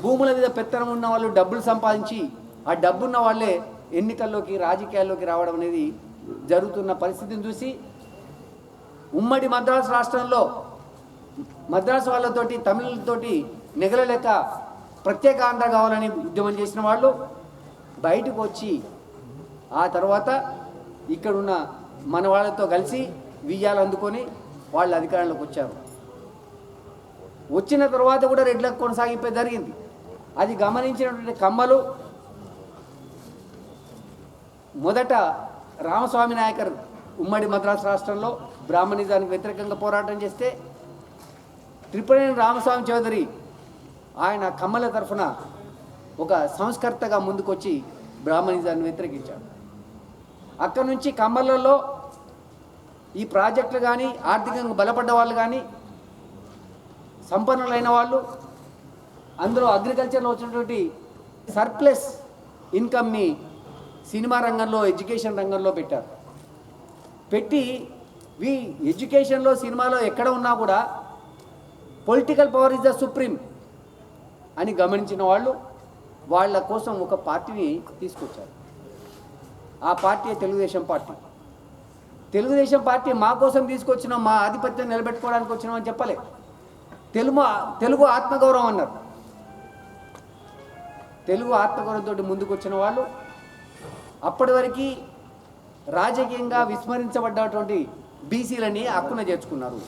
భూముల మీద పెత్తనం ఉన్న వాళ్ళు డబ్బులు సంపాదించి ఆ డబ్బున్న వాళ్ళే ఎన్నికల్లోకి రాజకీయాల్లోకి రావడం అనేది జరుగుతున్న పరిస్థితిని చూసి ఉమ్మడి మద్రాసు రాష్ట్రంలో మద్రాసు వాళ్ళతోటి తమిళతోటి నెగలలేక ప్రత్యేక ఆంధ్ర కావాలని ఉద్యమం చేసిన వాళ్ళు బయటకు వచ్చి ఆ తర్వాత ఇక్కడున్న మన వాళ్ళతో కలిసి విజయాలు అందుకొని వాళ్ళు అధికారంలోకి వచ్చారు. వచ్చిన తర్వాత కూడా రెడ్లకు కొనసాగిపోయి జరిగింది. అది గమనించినటువంటి కమ్మలు మొదట రామస్వామి నాయకర్ ఉమ్మడి మద్రాసు రాష్ట్రంలో బ్రాహ్మణిజానికి వ్యతిరేకంగా పోరాటం చేస్తే త్రిపురేణి రామస్వామి చౌదరి ఆయన కమ్మల తరఫున ఒక సంస్కర్తగా ముందుకొచ్చి బ్రాహ్మణిజాన్ని వ్యతిరేకించాడు. అక్కడి నుంచి కమ్మలలో ఈ ప్రాజెక్టులు కానీ ఆర్థికంగా బలపడ్డ వాళ్ళు కానీ సంపన్నులైన వాళ్ళు అందులో అగ్రికల్చర్లో వచ్చినటువంటి సర్ప్లస్ ఇన్కమ్ని సినిమా రంగంలో ఎడ్యుకేషన్ రంగంలో పెట్టారు. పెట్టి ఎడ్యుకేషన్లో సినిమాలో ఎక్కడ ఉన్నా కూడా political power is the supreme అని గమనించిన వాళ్ళు వాళ్ళ కోసం ఒక పార్టీని తీసుకొచ్చారు. ఆ party Telugu Desam party. Telugu Desam party మా కోసం తీసుకొచ్చినాం, మా ఆధిపత్యం నిలబెట్టుకోవడానికి వచ్చినామని చెప్పలే. తెలుగు ఆత్మగౌరవం అన్నారు. తెలుగు ఆత్మగౌరవంతో ముందుకు వచ్చిన వాళ్ళు అప్పటి వరకు రాజకీయంగా విస్మరించబడ్డటువంటి బీసీలని హక్కున చేర్చుకున్నారు.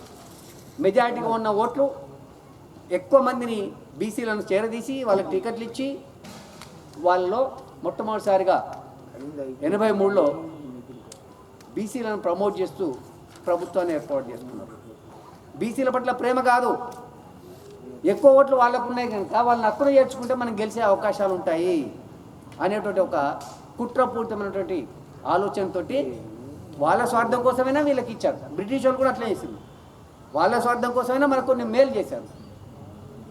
మెజారిటీగా ఉన్న ఓట్లు ఎక్కువ మందిని బీసీలను చేరదీసి వాళ్ళకి టికెట్లు ఇచ్చి వాళ్ళలో మొట్టమొదటిసారిగా 83లో బీసీలను ప్రమోట్ చేస్తూ ప్రభుత్వాన్ని ఏర్పాటు చేసుకున్నారు. బీసీల పట్ల ప్రేమ కాదు, ఎక్కువ ఓట్లు వాళ్ళకు ఉన్నాయి కనుక వాళ్ళని హక్కున చేర్చుకుంటే మనం గెలిచే అవకాశాలు ఉంటాయి అనేటువంటి ఒక కుట్రపూరితమైనటువంటి ఆలోచనతోటి వాళ్ళ స్వార్థం కోసమైనా వీళ్ళకి ఇచ్చారు. బ్రిటిష్ వాళ్ళు కూడా అట్లా చేసింది. వాళ్ళ స్వార్థం కోసమైనా మనకు కొన్ని మేలు చేశారు,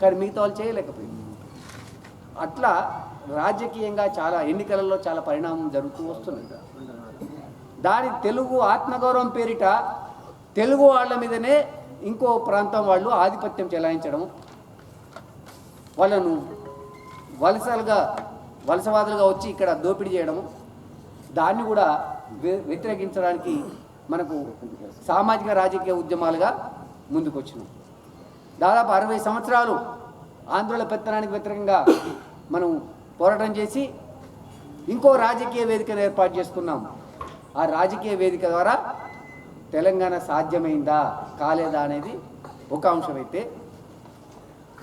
కానీ మిగతా వాళ్ళు చేయలేకపోయింది. అట్లా రాజకీయంగా చాలా ఎన్నికలలో చాలా పరిణామం జరుగుతూ వస్తున్నది. దాని తెలుగు ఆత్మగౌరవం పేరిట తెలుగు వాళ్ళ మీదనే ఇంకో ప్రాంతం వాళ్ళు ఆధిపత్యం చెలాయించడం, వాళ్ళను వలసవాదులుగా వచ్చి ఇక్కడ దోపిడీ చేయడం, దాన్ని కూడా వ్యతిరేకించడానికి మనకు సామాజిక రాజకీయ ఉద్యమాలుగా ముందుకొచ్చినాం. దాదాపు 60 సంవత్సరాలు ఆంధ్రుల పెత్తనానికి వ్యతిరేకంగా మనం పోరాటం చేసి ఇంకో రాజకీయ వేదికను ఏర్పాటు చేసుకున్నాం. ఆ రాజకీయ వేదిక ద్వారా తెలంగాణ సాధ్యమైందా కాలేదా అనేది ఒక అంశం అయితే,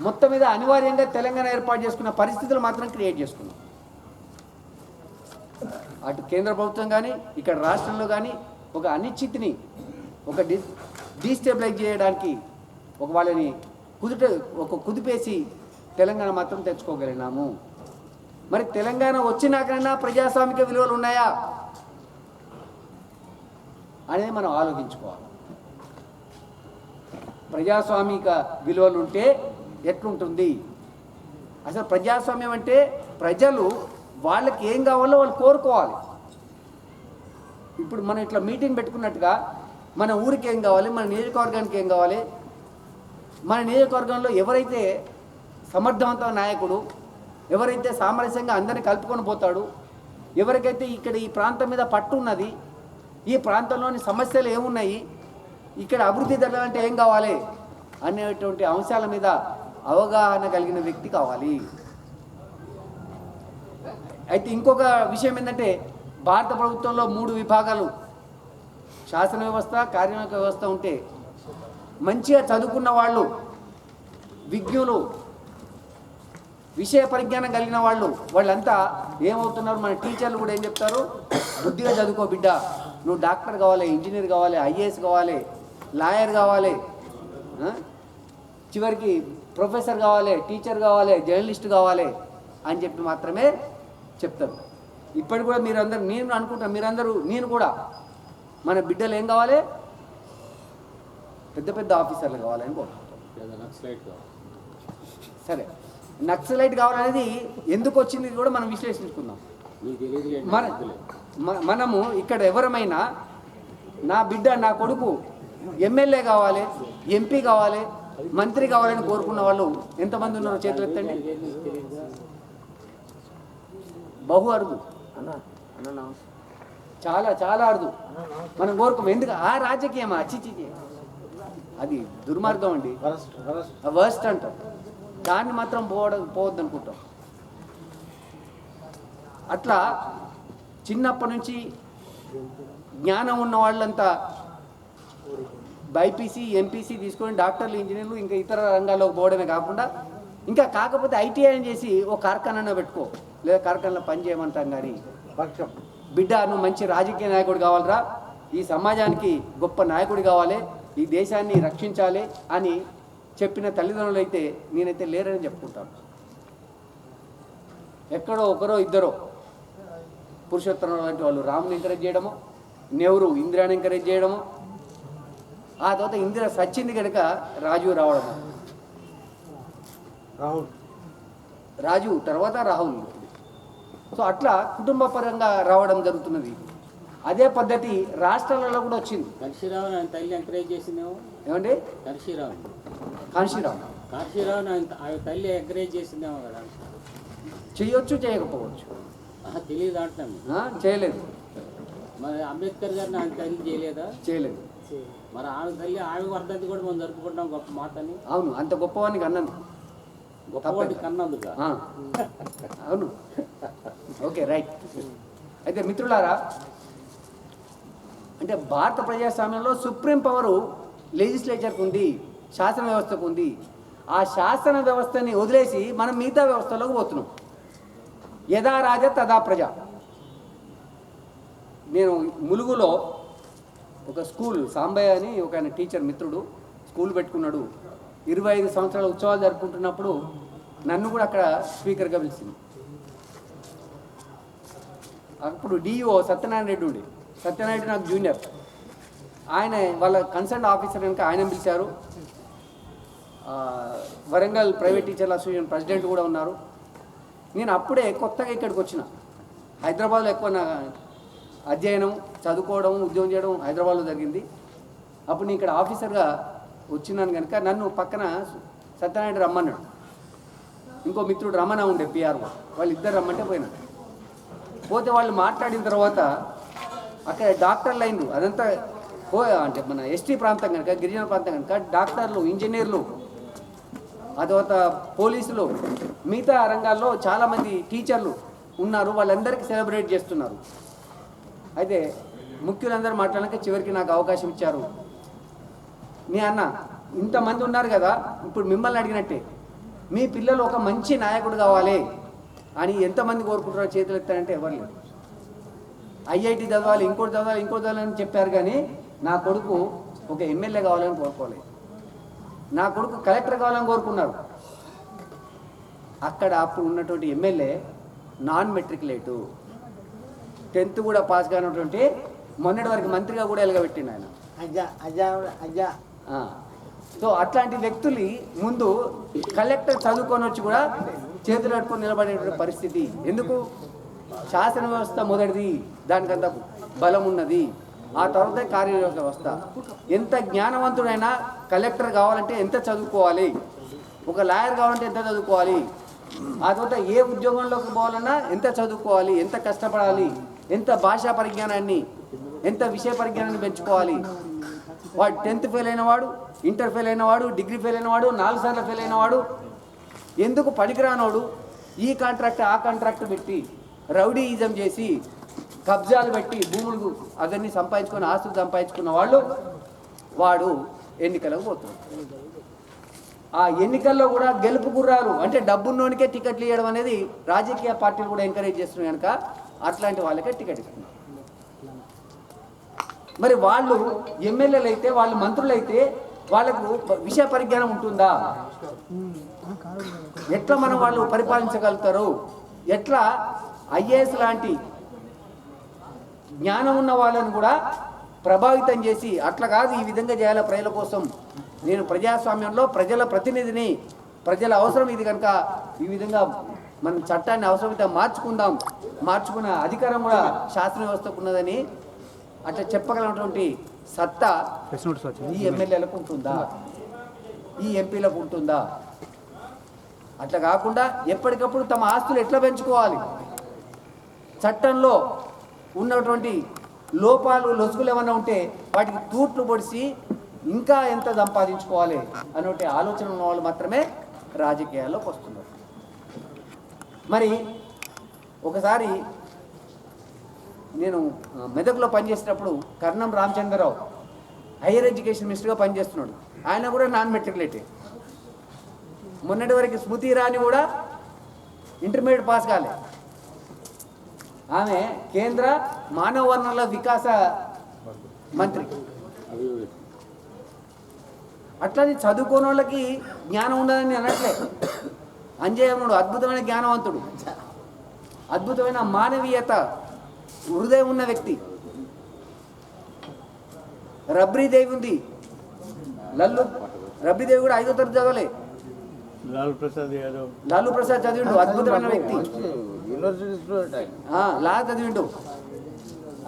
మొత్తం మీద అనివార్యంగా తెలంగాణ ఏర్పాటు చేసుకున్న పరిస్థితులు మాత్రం క్రియేట్ చేసుకున్నాం. అటు కేంద్ర ప్రభుత్వం కానీ ఇక్కడ రాష్ట్రంలో కానీ ఒక అనిశ్చితిని ఒక డీస్టెబిలైజ్ చేయడానికి వాళ్ళని కుదిపేసి తెలంగాణ మాత్రం తెచ్చుకోగలిగినాము. మరి తెలంగాణ వచ్చినాకైనా ప్రజాస్వామిక విలువలు ఉన్నాయా అనేది మనం ఆలోచించుకోవాలి. ప్రజాస్వామిక విలువలు ఉంటే ఎట్లుంటుంది? అసలు ప్రజాస్వామ్యం అంటే ప్రజలు వాళ్ళకి ఏం కావాలో వాళ్ళు కోరుకోవాలి. ఇప్పుడు మనం ఇట్లా మీటింగ్ పెట్టుకున్నట్టుగా మన ఊరికి ఏం కావాలి, మన నియోజకవర్గానికి ఏం కావాలి, మన నియోజకవర్గంలో ఎవరైతే సమర్థవంతమైన నాయకుడు, ఎవరైతే సామరస్యంగా అందరినీ కలుపుకొని పోతాడు, ఎవరికైతే ఇక్కడ ఈ ప్రాంతం మీద పట్టు ఉన్నది, ఈ ప్రాంతంలోని సమస్యలు ఏమున్నాయి, ఇక్కడ అభివృద్ధి జరగాలంటే ఏం కావాలి అనేటువంటి అంశాల మీద అవగాహన కలిగిన వ్యక్తి కావాలి. అయితే ఇంకొక విషయం ఏంటంటే, భారత ప్రభుత్వంలో 3 విభాగాలు, శాసన వ్యవస్థ, కార్యనిర్వాహక వ్యవస్థ ఉంటే మంచిగా చదువుకున్న వాళ్ళు, విజ్ఞులు, విషయ పరిజ్ఞానం కలిగిన వాళ్ళంతా ఏమవుతున్నారు? మన టీచర్లు కూడా ఏం చెప్తారు? బుద్ధిగా చదువుకో బిడ్డ, నువ్వు డాక్టర్ కావాలి, ఇంజనీర్ కావాలి, ఐఏఎస్ కావాలి, లాయర్ కావాలి, చివరికి ప్రొఫెసర్ కావాలి, టీచర్ కావాలి, జర్నలిస్ట్ కావాలి అని చెప్పి మాత్రమే చెప్తారు. ఇప్పటికి కూడా మీరందరూ, నేను అనుకుంటాను మీరందరూ, నేను కూడా, మన బిడ్డలు ఏం కావాలి? పెద్ద పెద్ద ఆఫీసర్లు కావాలని కోరుకుంటాం. సరే, నక్సలైట్ కావాలనేది ఎందుకు వచ్చింది కూడా మనం విశ్లేషించుకుందాం. మనము ఇక్కడ ఎవరమైనా నా బిడ్డ, నా కొడుకు ఎమ్మెల్యే కావాలి, ఎంపీ కావాలి, మంత్రి కావాలని కోరుకున్న వాళ్ళు ఎంతమంది ఉన్నారో చేతులు ఎత్తండి. బహు అరుదు, అన్న అన్న నమస్తే. చాలా చాలా అరుదు మనం కోరుకోం. ఎందుకు ఆ రాజకీయమా చిచి, అది దుర్మార్గం అండి, వర్స్ట్ అంటాం. దాన్ని మాత్రం పోవద్దు అనుకుంటాం. అట్లా చిన్నప్పటి నుంచి జ్ఞానం ఉన్న వాళ్ళంతా బైపీసీ ఎంపీసీ తీసుకొని డాక్టర్లు, ఇంజనీర్లు, ఇంకా ఇతర రంగాల్లోకి పోవడమే కాకుండా ఇంకా కాకపోతే ఐటీఐ చేసి ఓ కార్ఖానా పెట్టుకో, లేదా కార్ఖానాలో పని చేయమంటాం. కానీ బిడ్డ నువ్వు మంచి రాజకీయ నాయకుడు కావాలరా, ఈ సమాజానికి గొప్ప నాయకుడు కావాలి, ఈ దేశాన్ని రక్షించాలి అని చెప్పిన తల్లిదండ్రులు అయితే నేనైతే లేరని చెప్పుకుంటాను. ఎక్కడో ఒకరో ఇద్దరో పురుషోత్తరం లాంటి వాళ్ళు రాముని ఎంకరేజ్ చేయడము, నెహ్రూ ఇందిరాని ఎంకరేజ్ చేయడము, ఆ తర్వాత ఇందిర సచ్చింది కనుక రాజు రావడము, రాజు తర్వాత రాహుల్. సో అట్లా కుటుంబ పరంగా రావడం జరుగుతున్నది. అదే పద్ధతి రాష్ట్రాలలో కూడా వచ్చింది. కాశీరావు ఆయన తల్లి ఎంకరేజ్ చేసిందేమో. ఏమండి? కాశీరావు ఆయన తల్లి ఎంకరేజ్ చేసిందేమో కదా. చేయొచ్చు, చేయకపోవచ్చు, తెలియదు అంటున్నాను. చేయలేదు. మరి అంబేద్కర్ గారిని ఆయన తల్లి చేయలేదా? చేయలేదు. మరి ఆమె తల్లి ఆమె వర్ధంతి కూడా మనం జరుపుకుంటాం గొప్ప మాట అని. అవును, అంత గొప్పవానికి అన్నది, గొప్పవాడి కన్నందుక. అవును, ఓకే, రైట్. అయితే మిత్రులారా, అంటే భారత ప్రజాస్వామ్యంలో సుప్రీం పవరు లెజిస్లేచర్కి ఉంది, శాసన వ్యవస్థకు ఉంది. ఆ శాసన వ్యవస్థని వదిలేసి మనం మిగతా వ్యవస్థలోకి పోతున్నాం. యథా రాజ తదా ప్రజ. నేను ములుగులో ఒక స్కూల్, సాంబయ్య అని ఒక ఆయన టీచర్ మిత్రుడు స్కూల్ పెట్టుకున్నాడు. 25 సంవత్సరాల ఉత్సవాలు జరుపుకుంటున్నప్పుడు నన్ను కూడా అక్కడ స్పీకర్గా పిలిచింది. అప్పుడు డిఓ సత్యనారాయణ రెడ్డి ఉండి, సత్యనారాయణ నాకు జూనియర్, ఆయన వాళ్ళ కన్సర్న్ ఆఫీసర్ కనుక ఆయన పిలిచారు. వరంగల్ ప్రైవేట్ టీచర్ల అసోసియేషన్ ప్రెసిడెంట్ కూడా ఉన్నారు. నేను అప్పుడే కొత్తగా ఇక్కడికి వచ్చిన. హైదరాబాద్లో ఎక్కువ నా అధ్యయనం, చదువుకోవడం, ఉద్యోగం చేయడం హైదరాబాద్లో జరిగింది. అప్పుడు నేను ఇక్కడ ఆఫీసర్గా వచ్చినాను కనుక నన్ను పక్కన సత్యనారాయణ రమ్మన్నాడు. ఇంకో మిత్రుడు రమణ ఉండే పిఆర్ఓ, వాళ్ళిద్దరు రమ్మంటే పోయినాడు. పోతే వాళ్ళు మాట్లాడిన తర్వాత అక్కడ డాక్టర్ లైన్లు అదంతా అంటే మన ఎస్టీ ప్రాంతం కనుక, గిరిజన ప్రాంతం కనుక డాక్టర్లు, ఇంజనీర్లు, ఆ తర్వాత పోలీసులు, మిగతా రంగాల్లో చాలామంది టీచర్లు ఉన్నారు. వాళ్ళందరికీ సెలబ్రేట్ చేస్తున్నారు. అయితే ముఖ్యులందరూ మాట్లాడాక చివరికి నాకు అవకాశం ఇచ్చారు. నీ అన్న ఇంతమంది ఉన్నారు కదా, ఇప్పుడు మిమ్మల్ని అడిగినట్టే మీ పిల్లలు ఒక మంచి నాయకుడు కావాలి అని ఎంతమంది కోరుకుంటారో చేతులు ఎత్తారంటే ఎవరు లేరు. ఐఐటి చదవాలి, ఇంకోటి చదవాలి, ఇంకోటి చదవాలని చెప్పారు. కానీ నా కొడుకు ఒక ఎమ్మెల్యే కావాలని కోరుకోలేదు. నా కొడుకు కలెక్టర్ కావాలని కోరుకున్నారు. అక్కడ అప్పుడు ఉన్నటువంటి ఎమ్మెల్యే నాన్ మెట్రికులేటు, 10th కూడా పాస్ కానటువంటి, మొన్నటి వరకు మంత్రిగా కూడా ఎలగబెట్టిండు ఆయన. సో అట్లాంటి వ్యక్తులు ముందు కలెక్టర్ చదువుకొని వచ్చి కూడా చేతులు కట్టుకొని నిలబడేటువంటి పరిస్థితి. ఎందుకు? శాసన వ్యవస్థ మొదటిది, దానికంత బలం ఉన్నది. ఆ తర్వాత కార్యనిర్వాహక వ్యవస్థ. ఎంత జ్ఞానవంతుడైనా కలెక్టర్ కావాలంటే ఎంత చదువుకోవాలి, ఒక లాయర్ కావాలంటే ఎంత చదువుకోవాలి, ఆ తర్వాత ఏ ఉద్యోగంలోకి పోవాలన్నా ఎంత చదువుకోవాలి, ఎంత కష్టపడాలి, ఎంత భాషా పరిజ్ఞానాన్ని, ఎంత విషయ పరిజ్ఞానాన్ని పెంచుకోవాలి. వాడు 10th ఫెయిల్ అయినవాడు, ఇంటర్ ఫెయిల్ అయినవాడు, డిగ్రీ ఫెయిల్ అయినవాడు, 4 సార్లు ఫెయిల్ అయినవాడు, ఎందుకు పనికిరానోడు ఈ కాంట్రాక్ట్ ఆ కాంట్రాక్ట్ పెట్టి రౌడీయిజం చేసి కబ్జాలు పెట్టి భూములు అవన్నీ సంపాదించుకొని ఆస్తులు సంపాదించుకున్న వాడు ఎన్నికలకు పోతాడు. ఆ ఎన్నికల్లో కూడా గెలుపు గుర్రాలు అంటే డబ్బున్నోనికే టికెట్లు ఇవ్వడం అనేది రాజకీయ పార్టీలు కూడా ఎంకరేజ్ చేస్తున్నాయి కనుక అట్లాంటి వాళ్ళకే టికెట్ ఇస్తున్నారు. మరి వాళ్ళు ఎమ్మెల్యేలు అయితే, వాళ్ళు మంత్రులు అయితే వాళ్ళకు విషయ పరిజ్ఞానం ఉంటుందా? ఎట్లా మనం వాళ్ళు పరిపాలించగలుగుతారు? ఎట్లా ఐఏఎస్ లాంటి జ్ఞానం ఉన్న వాళ్ళని కూడా ప్రభావితం చేసి అట్లా కాదు, ఈ విధంగా చేయాలి ప్రజల కోసం, నేను ప్రజాస్వామ్యంలో ప్రజల ప్రతినిధిని, ప్రజల అవసరం ఇది కనుక ఈ విధంగా మనం చట్టాన్ని అవసరమైతే మార్చుకున్న అధికారం కూడా శాసన వ్యవస్థకు ఉన్నదని అట్లా చెప్పగలిగినటువంటి సత్తా ఈ ఎమ్మెల్యేలకు ఉంటుందా, ఈ ఎంపీలకు ఉంటుందా? అట్లా కాకుండా ఎప్పటికప్పుడు తమ ఆస్తులు ఎట్లా పెంచుకోవాలి, చట్టంలో ఉన్నటువంటి లోపాలు లొసుగులు ఏమైనా ఉంటే వాటికి తూట్లు పొడిచి ఇంకా ఎంత సంపాదించుకోవాలి అనే ఆలోచన ఉన్న వాళ్ళు మాత్రమే రాజకీయాల్లోకి వస్తున్నారు. మరి ఒకసారి నేను మెదక్లో పనిచేసేటప్పుడు కర్ణం రామచంద్రరావు హైయర్ ఎడ్యుకేషన్ మినిస్టర్గా పనిచేస్తున్నాడు. ఆయన కూడా నాన్ మెట్రికులేటెడ్. మొన్నటి వరకు స్మృతి ఇరానీ కూడా ఇంటర్మీడియట్ పాస్ కాలే. ఆమె కేంద్ర మానవ వనరుల వికాస మంత్రి. అట్లని చదువుకోని వాళ్ళకి జ్ఞానం ఉండదని అనట్లే. అంజయ్యనుడు అద్భుతమైన జ్ఞానవంతుడు, అద్భుతమైన మానవీయత హృదయం ఉన్న వ్యక్తి. రబ్రీదేవి ఉంది, రబ్రీదేవి కూడా 5వ తరగతి చదవలే. లాలూ ప్రసాద్ చదివిండు, అద్భుతమైన వ్యక్తి, లా చదివిండు.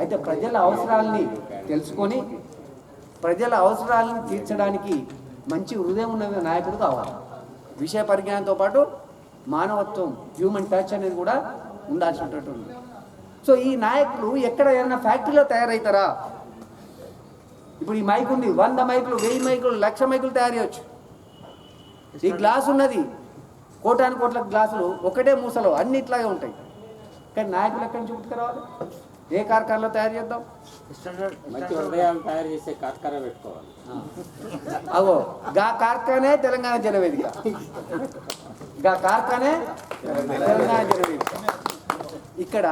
అయితే ప్రజల అవసరాలని తెలుసుకొని ప్రజల అవసరాలను తీర్చడానికి మంచి హృదయం ఉన్న నాయకుడు కావాలి. విషయ పరిజ్ఞానంతో పాటు మానవత్వం, హ్యూమన్ టచ్ అనేది కూడా ఉండాల్సినటువంటి ఉంది. సో ఈ నాయకులు ఎక్కడ ఏమన్నా ఫ్యాక్టరీలో తయారవుతారా? ఇప్పుడు ఈ మైక్ ఉంది, 100 మైకులు, 1000 మైకులు, 1,00,000 మైకులు తయారు చేయవచ్చు. ఈ గ్లాస్ ఉన్నది, కోటాను కోట్ల గ్లాసులు ఒకటే మూసలో అన్ని ఇట్లాగే ఉంటాయి. కానీ నాయకులు ఎక్కడి నుంచి పుట్టుకురావాలి? ఏ కార్ఖానలో తయారు చేద్దాం? మంచి హృదయాలు తయారు చేసే కార్ఖానా పెట్టుకోవాలి. అగో గా కార్ఖానే తెలంగాణ జనవేదిక, గా కార్ఖానే తెలంగాణ జనవేదిక. ఇక్కడ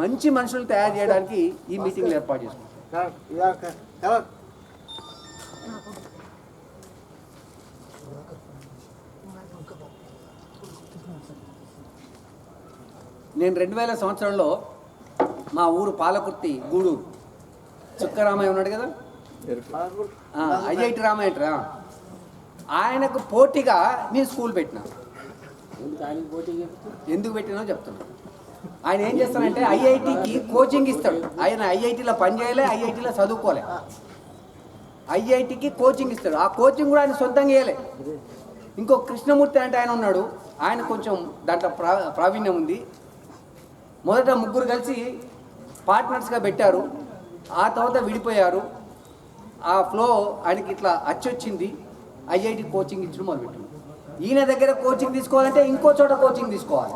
మంచి మనుషులు తయారు చేయడానికి ఈ మీటింగ్లు ఏర్పాటు చేసుకుంటాం. నేను 2000 సంవత్సరంలో మా ఊరు పాలకుర్తి గూడూరు చుక్కరామయ్య ఉన్నాడు కదా, ఐఐటి రామయ్య, ఆయనకు పోటీగా నేను స్కూల్ పెట్టినా. ఎందుకు పెట్టినో చెప్తున్నా. ఆయన ఏం చేస్తానంటే ఐఐటికి కోచింగ్ ఇస్తాడు. ఆయన ఐఐటిలో పనిచేయలే, ఐఐటిలో చదువుకోలే, ఐఐటికి కోచింగ్ ఇస్తాడు. ఆ కోచింగ్ కూడా ఆయన సొంతంగా ఇవ్వలే. ఇంకో కృష్ణమూర్తి అంటే ఆయన ఉన్నాడు, ఆయన కొంచెం దాంట్లో ప్రావీణ్యం ఉంది. మొదట 3 కలిసి పార్ట్నర్స్గా పెట్టారు, ఆ తర్వాత విడిపోయారు. ఆ ఫ్లో ఆయనకి ఇట్లా అచ్చొచ్చింది, ఐఐటి కోచింగ్ ఇచ్చడం మొదలుపెట్టాడు. ఈయన దగ్గర కోచింగ్ తీసుకోవాలంటే ఇంకో చోట కోచింగ్ తీసుకోవాలి.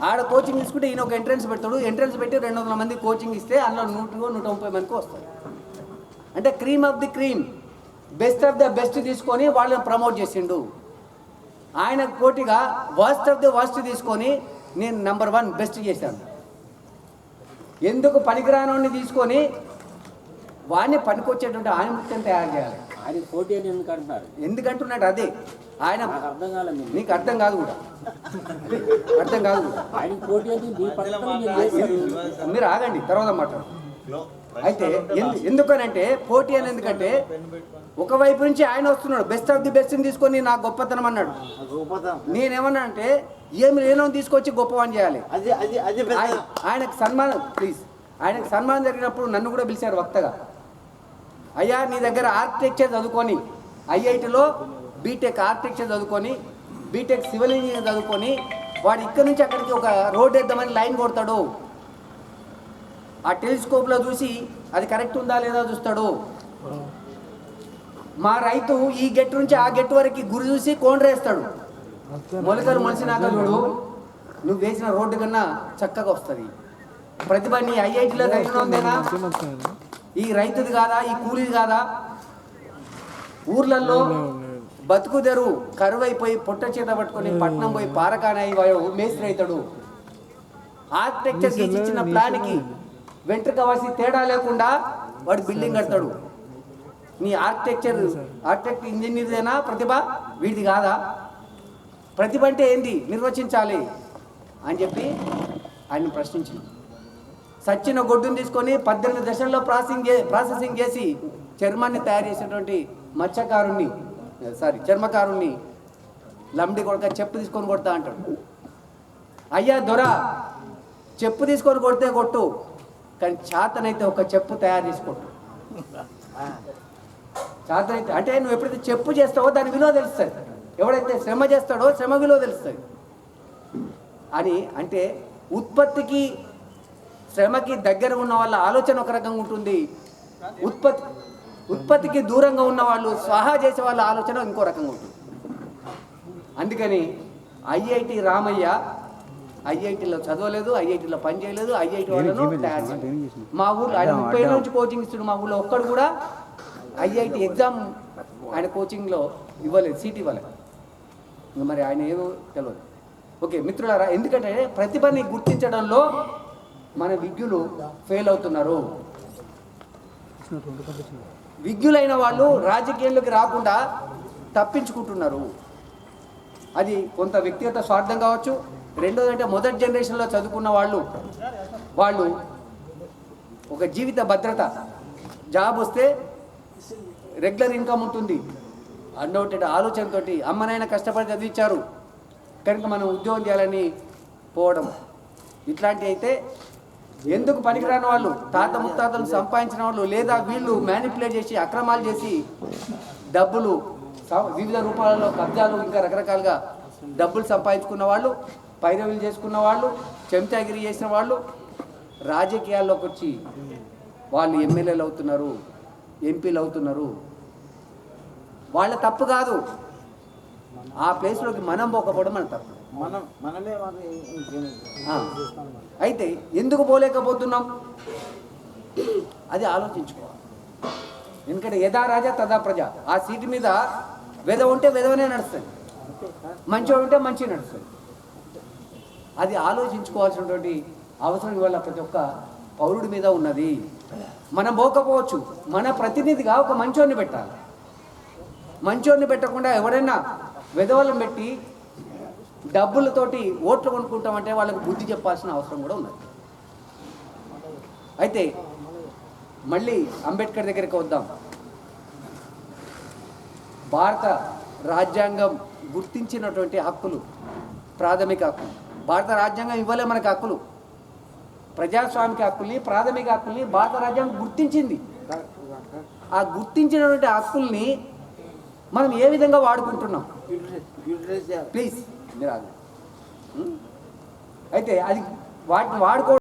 ఆడ కోచింగ్ తీసుకుంటే ఈయన ఒక ఎంట్రన్స్ పెడతాడు, ఎంట్రన్స్ పెట్టి 200 మంది కోచింగ్ ఇస్తే అందులో 100-130 మందికి వస్తారు. అంటే cream of the cream, best of the best తీసుకొని వాళ్ళని ప్రమోట్ చేసిండు. ఆయనకు పోటీగా వర్స్ట్ ఆఫ్ ది వర్స్ట్ తీసుకొని నేను నెంబర్ 1 బెస్ట్ చేశాను. ఎందుకు పనికిరానోడిని తీసుకొని వాడిని పనికొచ్చేటువంటి ఆనిముత్యం తయారు చేయాలి. ఆయన పోటీ అని ఎందుకు అంటున్నారు? ఎందుకంటున్నాడు అదే ఆయన, అర్థం కాలేదు. నీకు అర్థం కాదు కూడా, అర్థం కాదు కూడా. ఆయన పోటీ అని మీ పక్కన మీరు ఆగండి, తర్వాత మాట్లాడు. అయితే ఎందుకనంటే పోటీ అని, ఎందుకంటే ఒకవైపు నుంచి ఆయన వస్తున్నాడు, బెస్ట్ ఆఫ్ ది బెస్ట్ని తీసుకొని నా గొప్పతనం అన్నాడు. నేనేమన్నా అంటే ఏమి లేనో తీసుకొచ్చి గొప్పవాణి చేయాలి. ఆయనకు సన్మానం, ప్లీజ్, ఆయనకు సన్మానం జరిగినప్పుడు నన్ను కూడా పిలిచారు వక్తగా. అయ్యా నీ దగ్గర ఆర్కిటెక్చర్ చదువుకొని, ఐఐటిలో బీటెక్ ఆర్కిటెక్చర్ చదువుకొని, బీటెక్ సివిల్ ఇంజనీర్ చదువుకొని వాడు ఇక్కడి నుంచి అక్కడికి ఒక రోడ్ వేద్దామని లైన్ కొడతాడు. ఆ టెలిస్కోప్లో చూసి అది కరెక్ట్ ఉందా లేదా చూస్తాడు. మా రైతు ఈ గెట్ నుంచి ఆ గెట్ వరకు గురి చూసి కోండ్రేస్తాడు. మొలకలు మలిసినాక చూడు, నువ్వు వేసిన రోడ్డు కన్నా చక్కగా వస్తుంది. ప్రతిభ నీ ఐఐటిలో దగ్గర ఉందేనా? ఈ రైతుది కాదా? ఈ కూలీది కాదా? ఊర్లలో బతుకు తెరువు కరువైపోయి పొట్ట చేత పట్టుకొని పట్నం పోయి పారకానే మేస్త్రి అవుతాడు. ఆర్కిటెక్చర్ ఇచ్చిన ప్లాన్కి వెంట్రుక వాసి తేడా లేకుండా వాడు బిల్డింగ్ కడతాడు. నీ ఆర్కిటెక్ట్ ఇంజనీర్దేనా ప్రతిభ? వీడిది కాదా? ప్రతిభ అంటే ఏంది నిర్వచించాలి అని చెప్పి ఆయన ప్రశ్నించింది. సచ్చిన గొడ్డును తీసుకొని 18 దశల్లో ప్రాసెసింగ్ చేసి చర్మాన్ని తయారు చేసేటువంటి చర్మకారుణ్ణి లంబడి కొడక చెప్పు తీసుకొని కొడతా అంటాడు. అయ్యా దొర, చెప్పు తీసుకొని కొడితే కొట్టు, కానీ చేతనైతే ఒక చెప్పు తయారు చేసి కొట్టు. చేతనైతే అంటే నువ్వు ఎప్పుడైతే చెప్పు చేస్తావో దాని విలువ తెలుస్తుంది. ఎవడైతే శ్రమ చేస్తాడో శ్రమ విలువ తెలుస్తుంది అని. అంటే ఉత్పత్తికి శ్రమకి దగ్గర ఉన్న వాళ్ళ ఆలోచన ఒక రకంగా ఉంటుంది, ఉత్పత్తికి దూరంగా ఉన్న వాళ్ళు స్వాహా చేసే వాళ్ళ ఆలోచన ఇంకో రకంగా ఉంటుంది. అందుకని ఐఐటి రామయ్య ఐఐటిలో చదవలేదు, ఐఐటిలో పని చేయలేదు, ఐఐటి వాళ్ళను తయారు చేయలేదు. మా ఊళ్ళో ఆయన 30 ఏళ్ళ నుంచి కోచింగ్ ఇస్తున్నాడు. మా ఊళ్ళో ఒక్కడు కూడా ఐఐటి ఎగ్జామ్ ఆయన కోచింగ్లో ఇవ్వలేదు, సీట్ ఇవ్వలేదు. ఇంకా మరి ఆయన ఏదో తెలియదు. ఓకే మిత్రులారా, ఎందుకంటే ప్రతిభని గుర్తించడంలో మన విజ్ఞులు ఫెయిల్ అవుతున్నారు. విజ్ఞులైన వాళ్ళు రాజకీయాల్లోకి రాకుండా తప్పించుకుంటున్నారు. అది కొంత వ్యక్తిగత స్వార్థం కావచ్చు. రెండోది అంటే మొదటి జనరేషన్లో చదువుకున్న వాళ్ళు ఒక జీవిత భద్రత, జాబ్ వస్తే రెగ్యులర్ ఇన్కమ్ ఉంటుంది అన్నోటి ఆలోచనతోటి అమ్మనైనా కష్టపడి చదివించారు కనుక మనం ఉద్యోగం చేయాలని పోవడం, ఇట్లాంటివి అయితే ఎందుకు పనికిరాని వాళ్ళు, తాత ముత్తాతలు సంపాదించిన వాళ్ళు, లేదా వీళ్ళు మ్యానిపులేట్ చేసి అక్రమాలు చేసి డబ్బులు వివిధ రూపాలలో కబ్జాలు ఇంకా రకరకాలుగా డబ్బులు సంపాదించుకున్న వాళ్ళు, పైరవీలు చేసుకున్న వాళ్ళు, చెంచాగిరి చేసిన వాళ్ళు రాజకీయాల్లోకి వచ్చి వాళ్ళు ఎమ్మెల్యేలు అవుతున్నారు, ఎంపీలు అవుతున్నారు. వాళ్ళ తప్పు కాదు, ఆ ప్లేస్లోకి మనం పోకపోవడం మన తప్పు. మనమే అయితే ఎందుకు పోలేకపోతున్నాం అది ఆలోచించుకోవాలి. ఎందుకంటే యథా రాజా తదా ప్రజ. ఆ సీటు మీద వెధ ఉంటే వెధవనే నడుస్తుంది, మంచిగా ఉంటే మంచిగా నడుస్తుంది. అది ఆలోచించుకోవాల్సినటువంటి అవసరం ఇవాళ ప్రతి ఒక్క పౌరుడి మీద ఉన్నది. మనం పోకపోవచ్చు, మన ప్రతినిధిగా ఒక మంచోడిని పెట్టాలి. మంచోడిని పెట్టకుండా ఎవరైనా వెధవలను పెట్టి డబ్బులతోటి ఓట్లు కొనుక్కుంటామంటే వాళ్ళకి బుద్ధి చెప్పాల్సిన అవసరం కూడా ఉన్నది. అయితే మళ్ళీ అంబేద్కర్ దగ్గరికి వద్దాం. భారత రాజ్యాంగం గుర్తించినటువంటి హక్కులు, ప్రాథమిక హక్కులు. భారత రాజ్యాంగం ఇవ్వలే మనకు హక్కులు, ప్రజాస్వామిక హక్కుల్ని, ప్రాథమిక హక్కుల్ని భారత రాజ్యాంగం గుర్తించింది. ఆ గుర్తించినటువంటి హక్కుల్ని మనం ఏ విధంగా వాడుకుంటున్నాం? ప్లీజ్ మీరు అయితే అది వాటిని వాడుకో